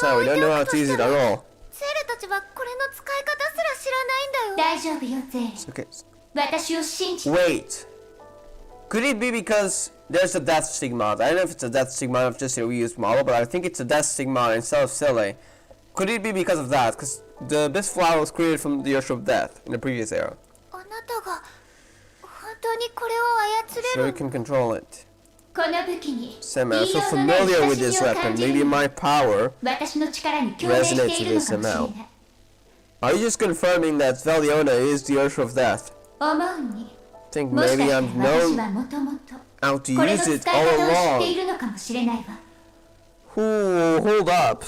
So we don't know how to use it at all. It's okay. Wait. Could it be because there's a death stigma? I don't know if it's a death stigma of just a reused model, but I think it's a death stigma instead of Sele. Could it be because of that? Because the abyss flower was created from the Ursa of Death in the previous era. So you can control it. Sam, I'm so familiar with this weapon. Maybe my power resonates with this somehow. Are you just confirming that Valiona is the Ursa of Death? I think maybe I've known how to use it all along. Hold up.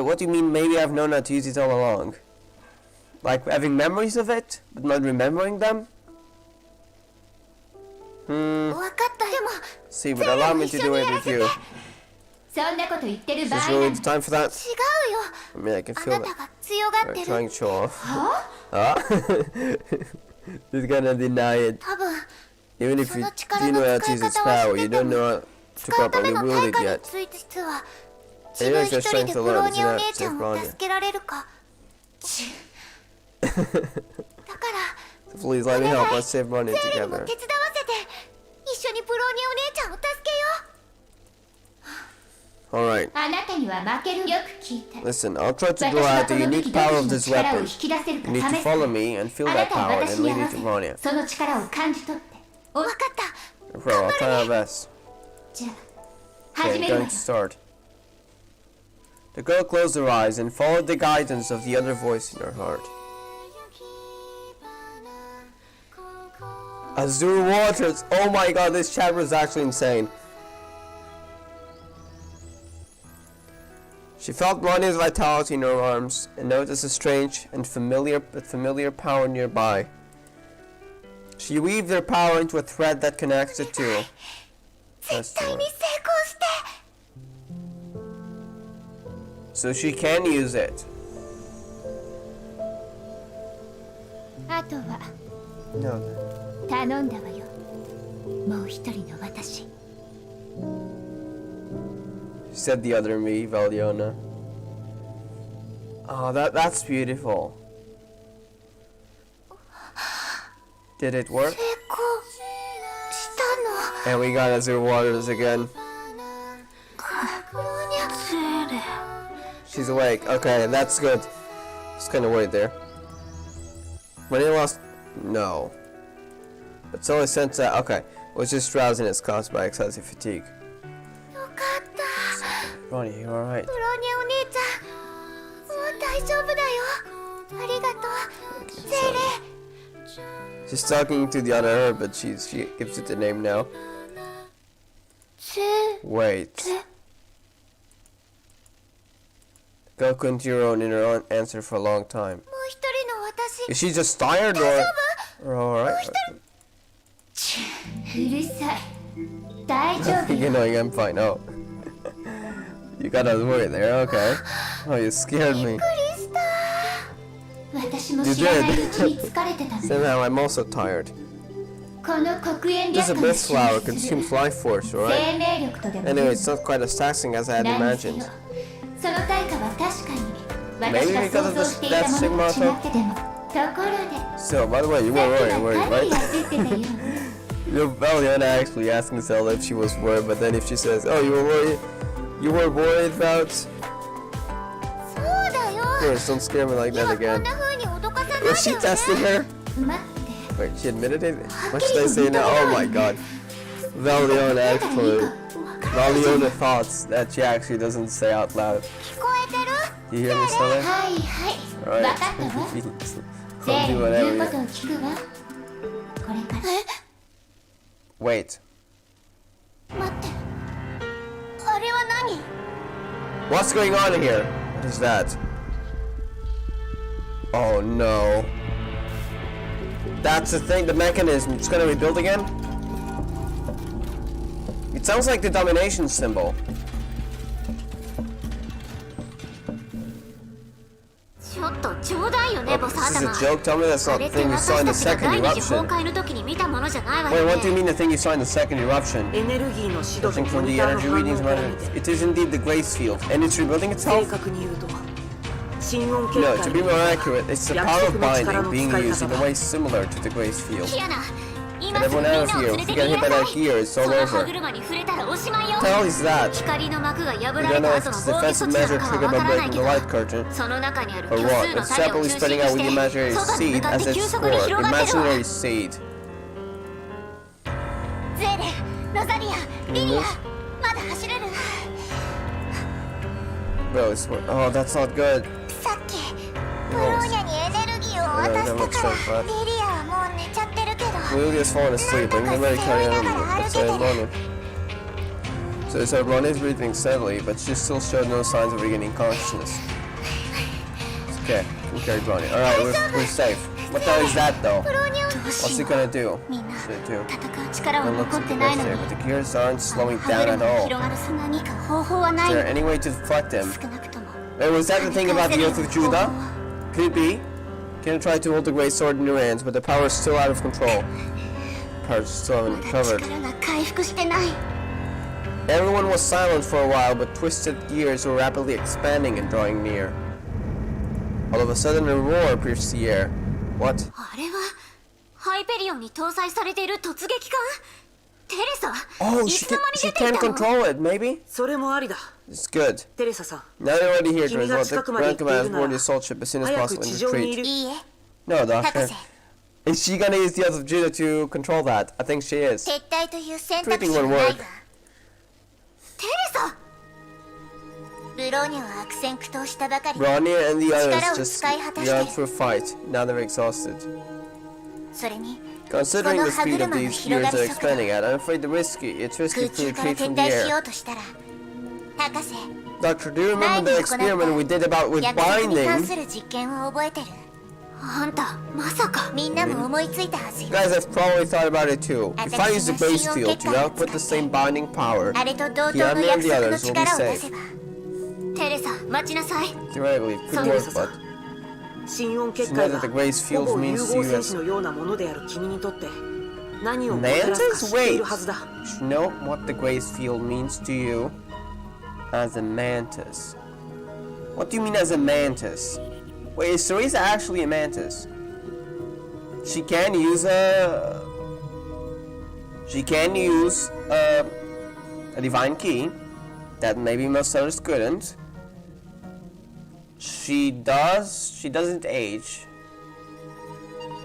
What do you mean maybe I've known how to use it all along? Like having memories of it, but not remembering them? See, but allow me to do it with you. Is this really the time for that? I mean, I can feel that. We're trying to show off. Huh? He's gonna deny it. Even if you do know how to use its power, you don't know how to properly wield it yet. And you're just trying to learn, isn't that? Save Bronya. So please let me help us save Bronya together. Alright. Listen, I'll try to draw out the unique power of this weapon. You need to follow me and feel that power and then lead it to Bronya. Well, I'll try my best. Okay, I'm going to start. The girl closed her eyes and followed the guidance of the other voice in her heart. Azure waters! Oh my god, this chapter is actually insane. She felt Ronya's vitality in her arms and noticed a strange and familiar power nearby. She weaved her power into a thread that connects the two. So she can use it. No. Said the other me, Valiona. Oh, that's beautiful. Did it work? And we got Azure Waters again. She's awake. Okay, that's good. Just kind of worried there. When he lost... No. It's only sense that... Okay. It was just drowsiness caused by excessive fatigue. Ronnie, you alright? ブローニャお姉ちゃん、もう大丈夫だよ。ありがとう、ゼーレ。 She's talking to the other her, but she gives it a name now. Wait. Go couldn't your own in her answer for a long time. もう一人の私。 Is she just tired or alright? うるさい。大丈夫。 You know, I'm fine. Oh. You got us worried there, okay. Oh, you scared me. 私も知らないうちに疲れてたね。 Somehow I'm also tired. この黒煙 This 略 abyss の flower 示す consumes life force, 生 right? 命力とでも Anyway, it's not quite as taxing as I had 何せよ imagined. その対価は確かに Maybe 私が because 想 of 像 this, していた that ものと stigma 違 talk? ってでもところで So, by the way, you さ were っき worried, は worried, かなり right? 焦ってたよ Valiana actually asking Zelda if she was worried, but then if she says, "Oh, you were worried about," そうだよ Chris, don't scare me like いや that こん again. な風に脅かさないで Was she よね testing her? 待って Wait, she admitted it? What should I say now? Oh my god. Valiana actually, Valiana thoughts that she actually doesn't say out loud. 聞こえてる You hear me, Zelda? はいはい分 Alright. かったわゼ I'll ー do レの言う whatever こと you... を聞くわこれから Wait. 待ってあれは何 What's going on here? What is that? Oh no. That's the thing, the mechanism. It's gonna rebuild again? It sounds like the domination symbol. ちょっと冗談よね、 Oh, ボス this is 頭 a joke? Tell me that's そ not れっ the て thing you saw 私 in た the ちが second 第二次崩 eruption. 壊の時に見たものじゃないわ Wait, よ what do you ね mean the thing you saw in the second eruption? エネルギーの指導と Judging モ from ニ the ターの energy 反 readings 応から about 見 it, て it is indeed the grace field, and it's rebuilding 正 itself? 確に言うと心音結 No, 界 to be more accurate, it's the power of 約束の力 binding の being 使い used 方 in だ a way similar to the grace field. キアナ今 And すぐ everyone みん out なを of 連 here, れ if て you き get な hit by さ that い gear, it's そ all の歯 over. 車に触れたらおしまいよ What the hell is that? 光の膜が破 We られ don't know た if 後の it's 防御 defensive 措置な measure のかは triggered わ by からない breaking け the ど light curtain, その中にある or 虚 what. 数の It's 種を separately 中心 spreading に out し with て imaginary 外に向 seed かっ as て急 its 速に core. 広がってるわ Imaginary seed. ゼーレロザリアリリアまだ走れる Bro, it's... Oh, that's not good. さっきブローニャにエネルギーを渡したからリリアはもう寝ちゃってるけど Lilia's fallen asleep, but I'm ready to carry on. That's Ronnie. So Ronnie is breathing steadily, but she still showed no signs of regaining consciousness. Okay, we carried Ronnie. Alright, we're safe. What the hell is that though? ブローニャ What's he gonna do? みんな What should it do? 戦う力は It looks 残っ like て the ない best の there, に but the gears aren't slowing 歯 down 車 at が all. 広がる何か方法はな Is い there any way to deflect him? 少なくとも Wait, was that the thing about the Oath of Judah? Could it be? Can try to hold the great sword in your hands, but the power is still out of control. Power is still まだ uncovered. 力が回復してない Everyone was silent for a while, but twisted gears were rapidly expanding and drawing near. All of a sudden, a roar pierced the air. What? あれはハイペリオンに搭載されている突撃艦テレサ Oh, い she つの can, 間に she 出てい can たの control it, maybe? それもありだ It's good. テレサさん Now they're already here, 君が Griswold. 近 The くまで Grand 行ってい Command る is な board ら the assault ship as soon as 早く possible 地 and 上にい retreat. るいいえ No, 博 Doctor. 士 Is she gonna use the Oath of Judah to control that? I think she is. 撤退という選択 Treating 肢は won't ないわ work. テレサブローニャは悪戦苦闘したばかり Ronnie and the others力を just 使い果たして yearned for a fight. Now they're exhausted. それに Considering the この歯 speed 車 of の these 広 gears が they're り速度 expanding at, I'm afraid it's risky 空 to 中から retreat 撤 from the 退しよ air. うとしたら博士 Doctor, do you 前 remember に the 行 experiment we did about with 約束に関 binding? する実験を覚えてるあんたまさかみんなも思いついたはずよ Guys, I've probably thought about it too. If I use the base field, you output the same binding power. あれと同等 Kiami の and 約 the 束の others will be 力を出せ safe. ばテレサ待ちなさい Theoretically, it could テレ work, サさ but ん心音結 She 界 knows が that the grace ほ field ぼ means 融 to 合 you 戦 as 士のようなものである君にとって何をもたらすか Mantis? 知ってい Wait, るはずだ you know what the grace field means to you as a mantis. What do you mean as a mantis? Wait, is Teresa actually a mantis? She can use a divine key that maybe most others couldn't. She doesn't age.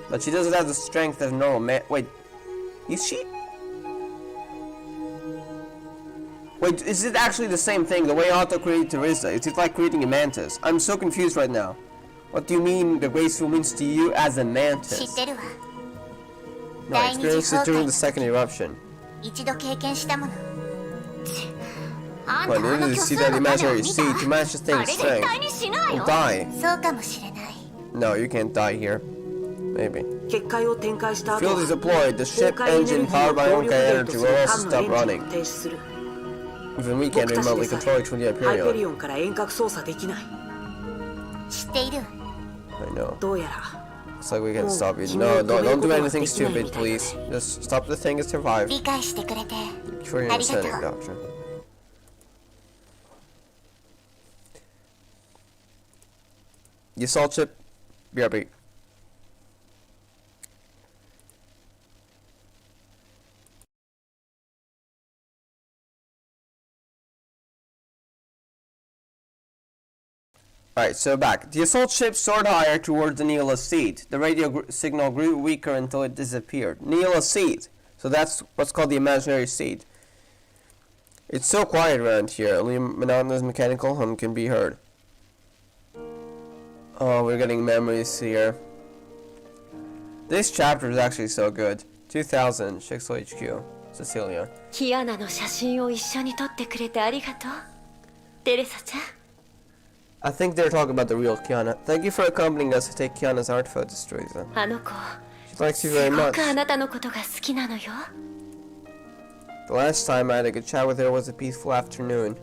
But she doesn't have the strength as a normal man. Wait, is she? Wait, is it actually the same thing? The way Otto created Teresa? Is it like creating a mantis? I'm so confused right now. What do you mean the graceful means to you as a 知っ mantis? てるわ No, I experienced it during the second eruption. 一度経験したものあん But たあ in の order to 虚 see 数 that の種を imaginary 見た seed to match the あ thing's れ絶 strength, 対に死ぬわ you'll よ die. そうかもしれない No, you can't die here. Maybe. 結界を展開した後 Field is deployed. The ship engine powered by Honkai Energy will also stop running. 停止する Even we can't 僕たち remotely でさ control え each one ハイペ Hyperion. リオンから遠隔操作できない 知っている I know. どうやら Looks like we can Oh, stop you. you No, know, don't do the anything way stupid, please. Just stop the thing and survive. 理解してくれて For your ありがと understanding, う Doctor. The assault ship, BRB. Alright, so back. The assault ship soared higher towards the Neela seed. The radio signal grew weaker until it disappeared. Neela seed. So that's what's called the imaginary seed. It's so quiet around here. Only a monotonous mechanical hum can be heard. Oh, we're getting memories here. This chapter is actually so good. 2000, Shixel HQ, Cecilia. キアナの写真を一緒に撮ってくれてありがとうテレサちゃん I think they're talking about the real Kiana. Thank you for accompanying us to take Kiana's art photos, Teresa. あの子 She likes you す very ご much. くあなたのことが好きなのよ The last time I had a good chat with her was a peaceful afternoon.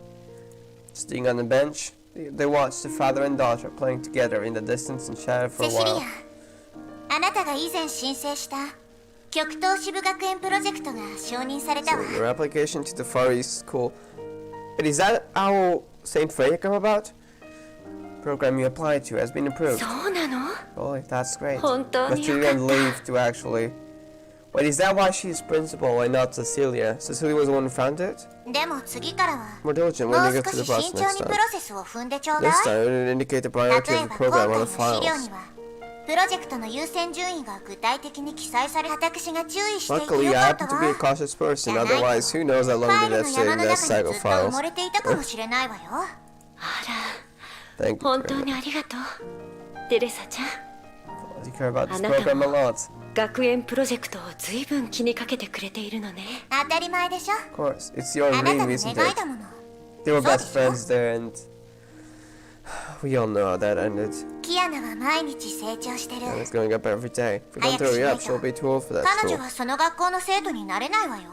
Sitting on the bench, they watched the father and daughter playing together in the distance and chatted for セ a シリ while. アあなたが以前申請した極東支部学園プロジェクトが承認された So わ your application to the Far East School. But is that how Saint Freya come about? Program you applied to has been approved. そうなの Oh, that's great. 本当 But に you よかっ didn't leave to actually. Wait, is that why she's principal and not Cecilia? Cecilia was the one who found it? でも次からは More diligent も when う you get 少 to し the boss 慎重 next にプ time. ロセスを踏んでちょうだ This い time, it would indicate the 例 priority え of ば the 今 program 回 on の the 資料 files. にはプロジェクトの優先順位が具体的に記載され私が注意していて Luckily, よ I かった happen to be a わ cautious person. じゃないと Otherwise, who knows how フ long ァ they'd イル have の stayed 山 in の that 中 saga にずっと埋 files. もれていたかもしれないわよ Thank you. 本当にありがとうテレサちゃん You care about this あなた program a も lot. 学園プロジェクトを随分気にかけてくれているのね当たり前でしょ Of course, it's your あなた dream, の isn't 願い it? だもの They were そう best でしょ friends there, and we all know how that ended. キアナは毎日成長してる And it's going up every day. If we don't 早く throw し you ない up, と she'll be too old for that 彼 school. 女はその学校の生徒になれないわよ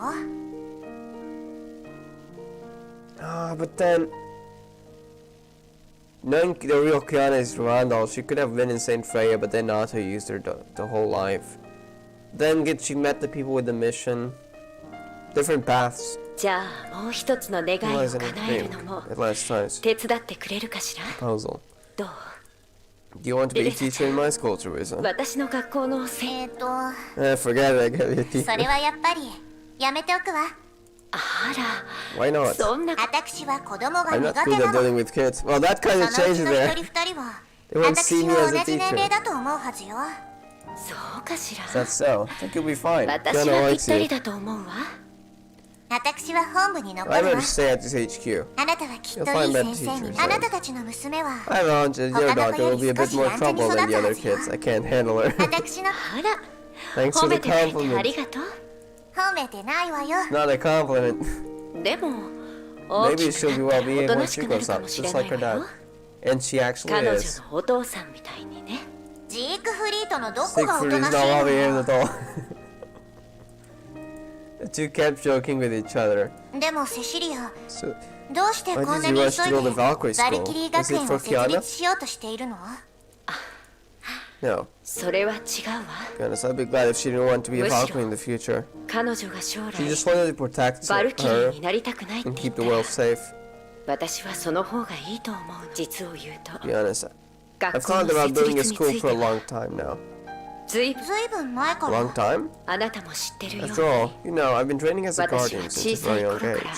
Ah, but then... Knowing the real Kiana is Randall, she could have been in Saint Freya, but then Otto used her the whole life. Then she met the people with the mission. Different paths. じゃあもう一つの願い It を wasn't 叶 a える dream のも at last times. 手伝ってくれるかしら Proposal. どう Do you want to be a teacher in my school, Teresa? 私の学校のForget it, I gotta be a そ teacher. れはやっぱりやめておくわあ Why ら not? そんな私は子供が I'm 苦 not 手 good な at の dealing with kids. Well, that そ kind の of うち changes の there. 一人二人は They won't see 私 me と as 同 a じ年 teacher. 齢だと思うはずよそうかしら That's so. I think you'll be fine. 私 Kiana はぴっ likes た you. りだと思うわ私は本部に残 I る better わ stay at this HQ. あなたはきっと You'll いい find 先 better 生に teachers. あなたたちの娘は I have a hunch that your daughter will be a bit more trouble than the other kids. I can't handle her. 私のあら Thanks 褒 for め the てくれてあり compliment. がとう褒めてないわよ Not a compliment. でも大 Maybe きく she'll be なった well らお behaved とな when し she くなる grows か up, もし just れない like her わ dad. よ And she actually 彼女 is. のお父さんみたいにねジークフリートのどこがお Siegfried と is なし not い well の behaved よ at all. The two kept joking with each other. でもセシリア So, どうしてこんな Why に did 急 you rush to い go to で Valkyrie バリ school? キリー Is 学 it 園 for を設 Kiana? 立しようとしているの No. それは違うわ To be honest, I'd be glad if she didn't want to be a むしろ Valkyrie in the future. 彼女が将 She 来 just wanted to protect バルキリー her になりたくないって and 言っ keep た the ら world safe. 私はその方がいいと思う実を言う To と be honest, I've 学校 thought の about 設 building a 立につ school い for て a は long time now. ずいぶんずいぶん前か A long ら time? あなたも知ってるよう After all, に you know, I've been training as a 私 guardian は since 小 a さい very young 頃 age. から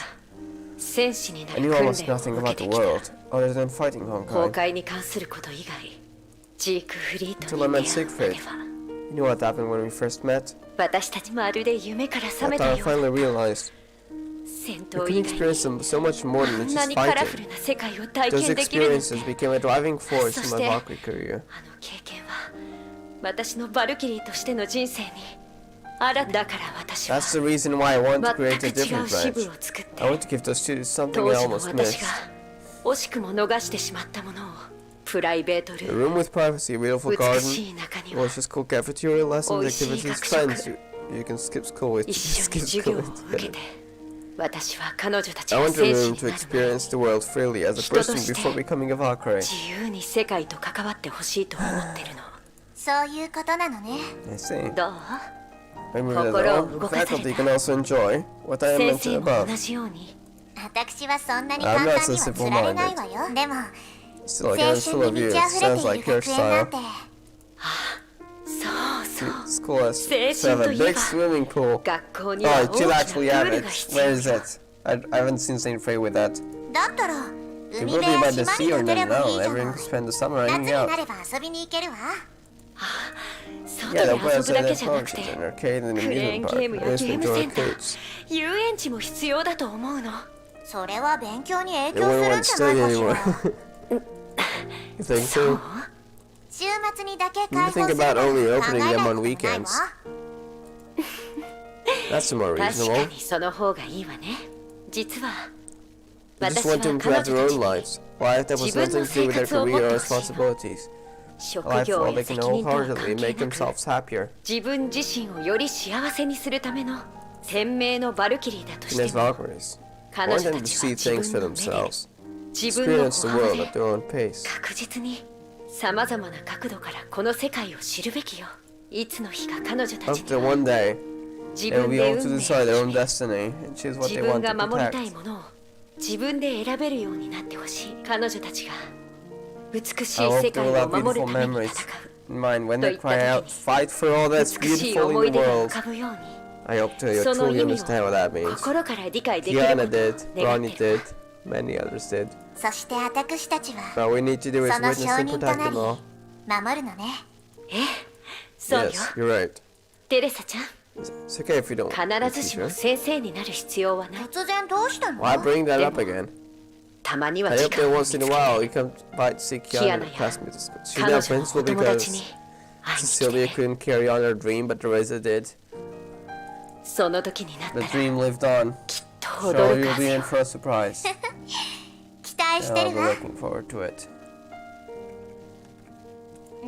戦士にな I る knew 訓 almost 練を nothing 受 about けて the きた world, other than fighting 崩 Honkai. 壊に関すること以外ジークフリート Till I に met 出会うまで Siegfried. は You know what happened when we first met? 私たちまるで夢から覚 I めた thought I よう finally realized 戦 You 闘 can 以外 experience に so much more こ than ん just なにカラフ fighting. ルな世界を体 Those 験できるなんて experiences became a driving force in そし my て Valkyrie career. あの経験は私のバルキリーとしての人生に新ただから私は That's the reason why I want to 全 create く a 違 different う支部 branch. を作って I want to give those students something 当 they 時の almost 私 missed. が惜しくも逃してしまったものをプライベートル A ーム room with privacy, a beautiful 美し garden, い中には delicious cool cafeteria, lessons, 美味しい activities, 学食 friends you can skip school with. 一緒 Skip に授 school 業を with 受け together. て私は彼女たち I が want 戦 a 士 room に to なる experience the world freely as a 人と person して before becoming a Valkyrie. 自由に世界と関わってほしいと思ってるのそういうことなのね。 I see. どう Maybe that all the faculty can also enjoy what I 先 mentioned 生も above. 同じように私はそんなに I'm 簡 not 単に so は釣られない simple-minded. わよ。でも Still, I 青 get full 春 of に you. 満 It ち溢れ sounds てい like る your 学園なん style. てそうそう School has to have 青春と a いえ big ば swimming pool. 学校 Oh, には I 大き do な actually プ have ール it. が必 Where 要 is よ it? I haven't seen Saint Frey with that. だったら It 海 will 辺 be や by the 島 sea に or 建てれ no, ばい no. いじゃ Everyone な can い。 spend the summer 夏 hanging にな out. れば遊びに行けるわ。外 Yeah, で they'll play 遊ぶだ outside け their じゃなく functions, て an arcade and ク an レー amusement ン park. ゲーム I や used ゲ to ーム enjoy センター arcades. 遊園地も必要だと思うのそれは勉強に影 They 響す wouldn't るん want to じゃな study いかし anymore. ら。 You think そう so? 週末にだけ You 開放す think る about なら only 考 opening えない them こ on ともない weekends. わ。 That's more 確か reasonable. にその方がいいわね実は I just 私は want them to 彼 have 女 their たち own に lives. Why that was 自分の nothing to do with their 生活を持っ career て or ほしいの responsibilities. 職 A life 業 where や they 責 can 任とは wholeheartedly 関係 make なく themselves happier. 自分自身をより幸せにするための鮮明のバルキリーだとし And て as も Valkyries, I 彼 want 女 them た to ち see は自 things 分 for の目で themselves. 自分の Experience the 歩幅 world で at their own pace. 確実にさまざまな角度からこの世界を知るべきよいつの日か彼女たち Up に to one day, 自 they will 分 be で able 運 to 命を decide their own 決め destiny and choose what 自 they 分 want が to 守りたい protect. ものを自分で選べるようになってほしい彼女たちが美し I い世 hope they 界 will を have 守る beautiful ために memories 戦 in mind when と they いった cry 時 out, に fight for all that's う美しい beautiful 思 in い the 出が浮 world. かぶように I hope to その truly 意味を understand what that means. 心から理解できるこ Kiana とを did, 願っ Ronnie てる did, many others did. そして私たちは All we need to do is その witness 証 and 人と protect な them り all. 守るのね。そうよ Yes, you're right. テレサちゃん It's okay if you don't. 必ずしも teacher. 先生になる必要はない突然どうしたの？ Why bring that up again? たまには I 時 hope 間 that を見 once つ in け a て while you come by to see Kiana to pass me to school. She's 彼 not 女の principal お友達 because に会いに来 Cecilia て couldn't carry on her dream, but Teresa did. その時になった The ら dream lived on. と So 驚く you'll はず be よ in for a surprise. 期待し And て I'll る be わ。 looking forward to it.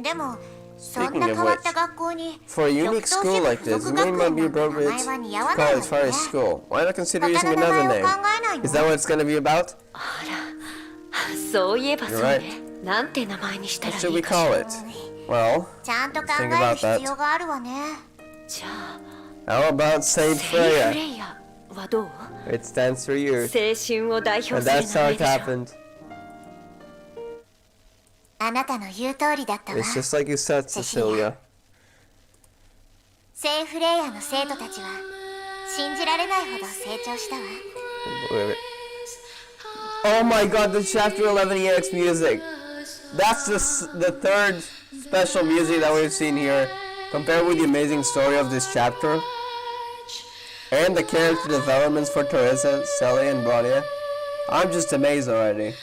でもそん Speaking な of 変わっ which, た学校に for a unique 極東 school シェ like フ this, 附 it 属 may 学 not 園 be なんて名 appropriate 前は似合 to わない call わ it よ Fire ね。 School. Why not consider 他 using の名 another 前を考 name? えないの？ Is that what it's gonna be about? そういえばそう You're ねなんて名前にしたら What い should we いかし call ら it? Well, ちゃんと考 think える about 必 that. 要があるわね。じゃ How about あ Saint セイフ Freya? レイヤはどう It stands for youth. 青春を代表 And する that's 名 how 前 it でしょ happened. あなたの言う通りだったわ。 It's just like you said, Cecilia. セイフレイヤの生徒たちは信じられないほど成長したわ。 Wait, wait. Oh my god, the Chapter 11 EX music! That's the third special music that we've seen here. Compared with the amazing story of this chapter. And the character developments for Teresa, Sally, and Bronya. I'm just amazed already.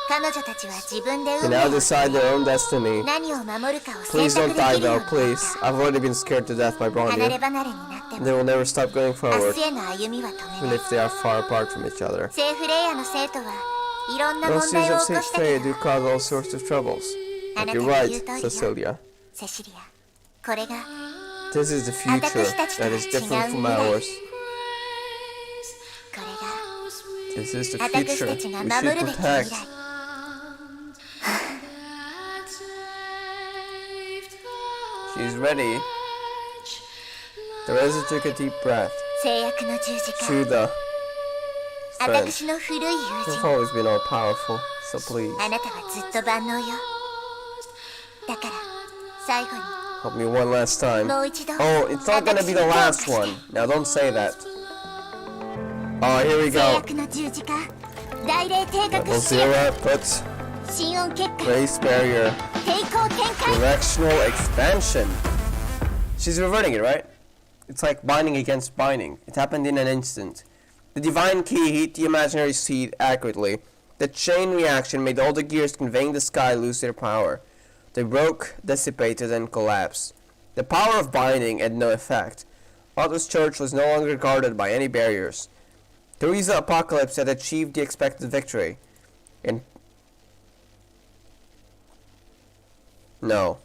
彼女たちは自分で They 運命 now を decide their own destiny. 何を守るかを選 Please 択 don't で die きるよう though, になっ please. た。 I've already been scared to death by 離れ Bronya. 離れになっても They will never stop going 明 forward, 日への歩みは止め even ない。 if they are far apart from each other. セイフレイヤの生徒はいろんな Those 問題 scenes を of 起こ Saint したけ Freya ど do cause all sorts of troubles. あ But なた you're の right, 言う通りよ Cecilia. セシリア。これが This is the future that is different from ours. これが This is the 私 future た we ちが should 守るべき未 protect. 来。 She's ready. Teresa took a deep breath. 制約の十字 To 架。 the friend. 私の古い友 You've 人。 always been all powerful, so please あなたはずっと万能よ。だから最後に help me one last time. もう一度 Oh, it's not gonna be the last 私に one. Now don't say that. Oh, here we 制 go. 約の十字架。大霊定 Level 格視野。 0 puts 心音結果。 race barrier. 抵抗展開。 Directional expansion. She's reverting it, right? it's like binding against binding. It happened in an instant. The divine key hit the imaginary seed accurately. The chain reaction made all the gears conveying the sky lose their power. They broke, dissipated, and collapsed. The power of binding had no effect. Otto's church was no longer guarded by any barriers. Theresa Apocalypse had achieved the expected victory. And no.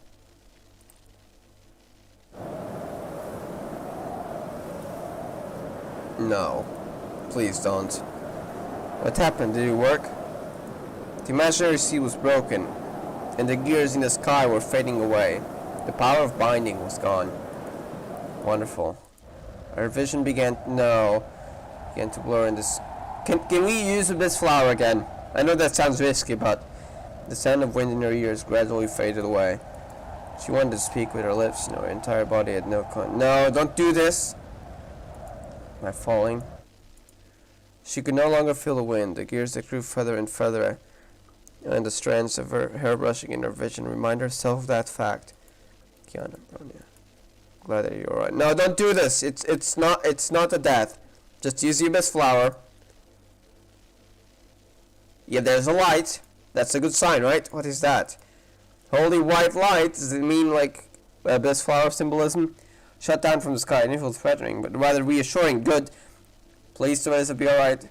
No. Please don't. What happened? Did it work? The imaginary sea was broken, and the gears in the sky were fading away. The power of binding was gone. Wonderful. Our vision began to blur in this. Can we use this flower again? I know that sounds risky, but the sound of wind in her ears gradually faded away. She wanted to speak with her lips, and her entire body had no No, don't do this! Am I falling? She could no longer feel the wind. The gears that grew further and further, and the strands of her hair brushing in her vision remind herself of that fact. Kiana, Bronya. Glad that you're alright. No, don't do this! It's not a death. Just use the abyss flower. Yeah, there's a light. That's a good sign, right? What is that? Holy white light. Does it mean like abyss flower symbolism? Shut down from the sky. It feels threatening, but rather reassuring. Good. Please, Teresa, be alright.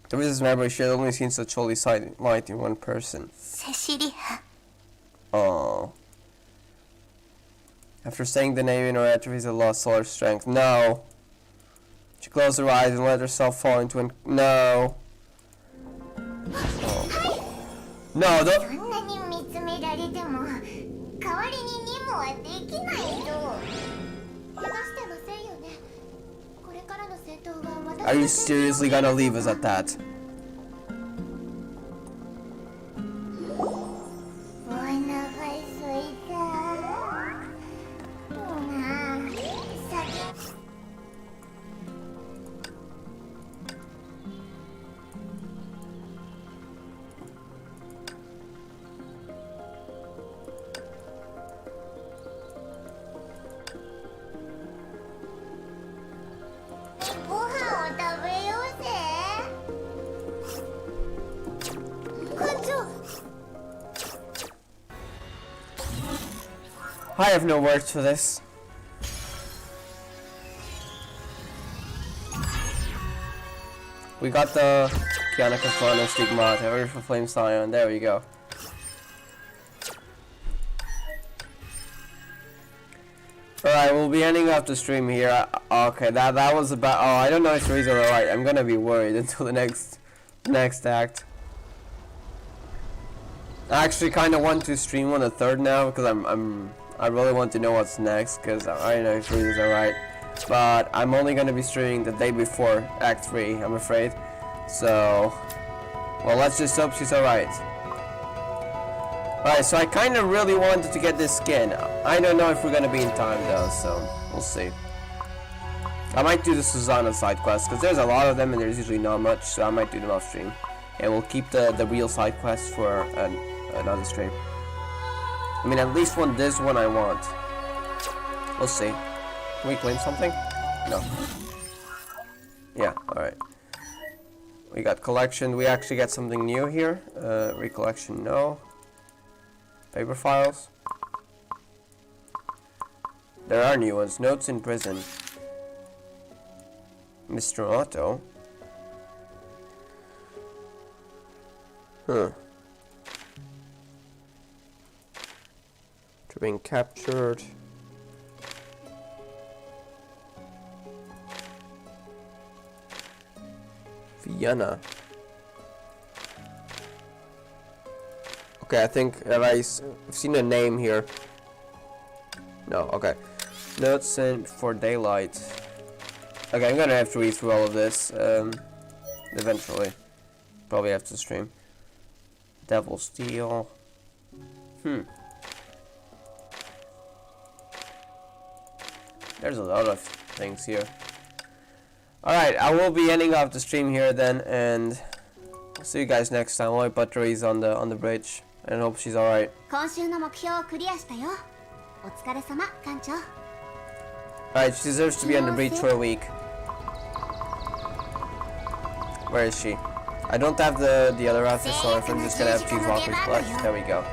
Teresa's memory, she had only seen such holy light in one person. Cecilia. Oh. After saying the name in her head, Teresa lost all her strength. No. She closed her eyes and let herself fall into an... No. Oh. No, don't... そんなに見つめられても代わりに任務はできないよ。怪我してませんよね。これからの戦闘は私 Are you seriously gonna leave us at that? お腹すいた。先 ご飯を食べようぜ。館長。I have no words for this. We got the Kiana Castano Stigmata, Earth for Flame Scion, there we go. Alright, we'll be ending up the stream here. Okay, that was about... Oh, I don't know if Teresa's alright. I'm gonna be worried until the next act. I actually kind of want to stream on the 3rd now because I really want to know what's next because I don't know if Teresa's alright. But I'm only gonna be streaming the day before Act 3, I'm afraid. So, well, let's just hope she's alright. Alright, so I kind of really wanted to get this skin. I don't know if we're gonna be in time though, so we'll see. I might do the Susanna side quests because there's a lot of them and there's usually not much, so I might do them off stream. And we'll keep the real side quests for another stream. I mean, at least this one I want. We'll see. Can we claim something? No. Yeah, alright. We got collection. We actually got something new here. Recollection, no. Paper files. There are new ones. Notes in prison. Mr. Otto. Huh. Being captured. Vienna. Okay, I think I've seen a name here. No, okay. Notes sent for daylight. Okay, I'm gonna have to read through all of this eventually. Probably have to stream. Devil Steel. There's a lot of things here. Alright, I will be ending off the stream here then, and I'll see you guys next time. I'll put Therese on the bridge, and hope she's alright. 今週の目標をクリアしたよ。お疲れ様、艦長。Alright, she deserves to be on the breach for a week. Where is she? I don't have the other outfit, so if I'm just gonna have to use Walker's Clutch. There we go.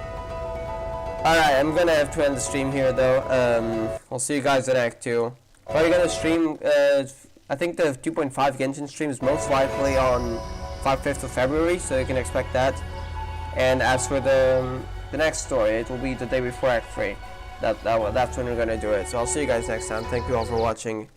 Alright, I'm gonna have to end the stream here though. We'll see you guys in Act 2. Probably gonna stream, I think the 2.5 Genshin stream is most likely on 5th of February, so you can expect that. And as for the next story, it will be the day before Act 3. That's when we're gonna do it. So I'll see you guys next time. Thank you all for watching.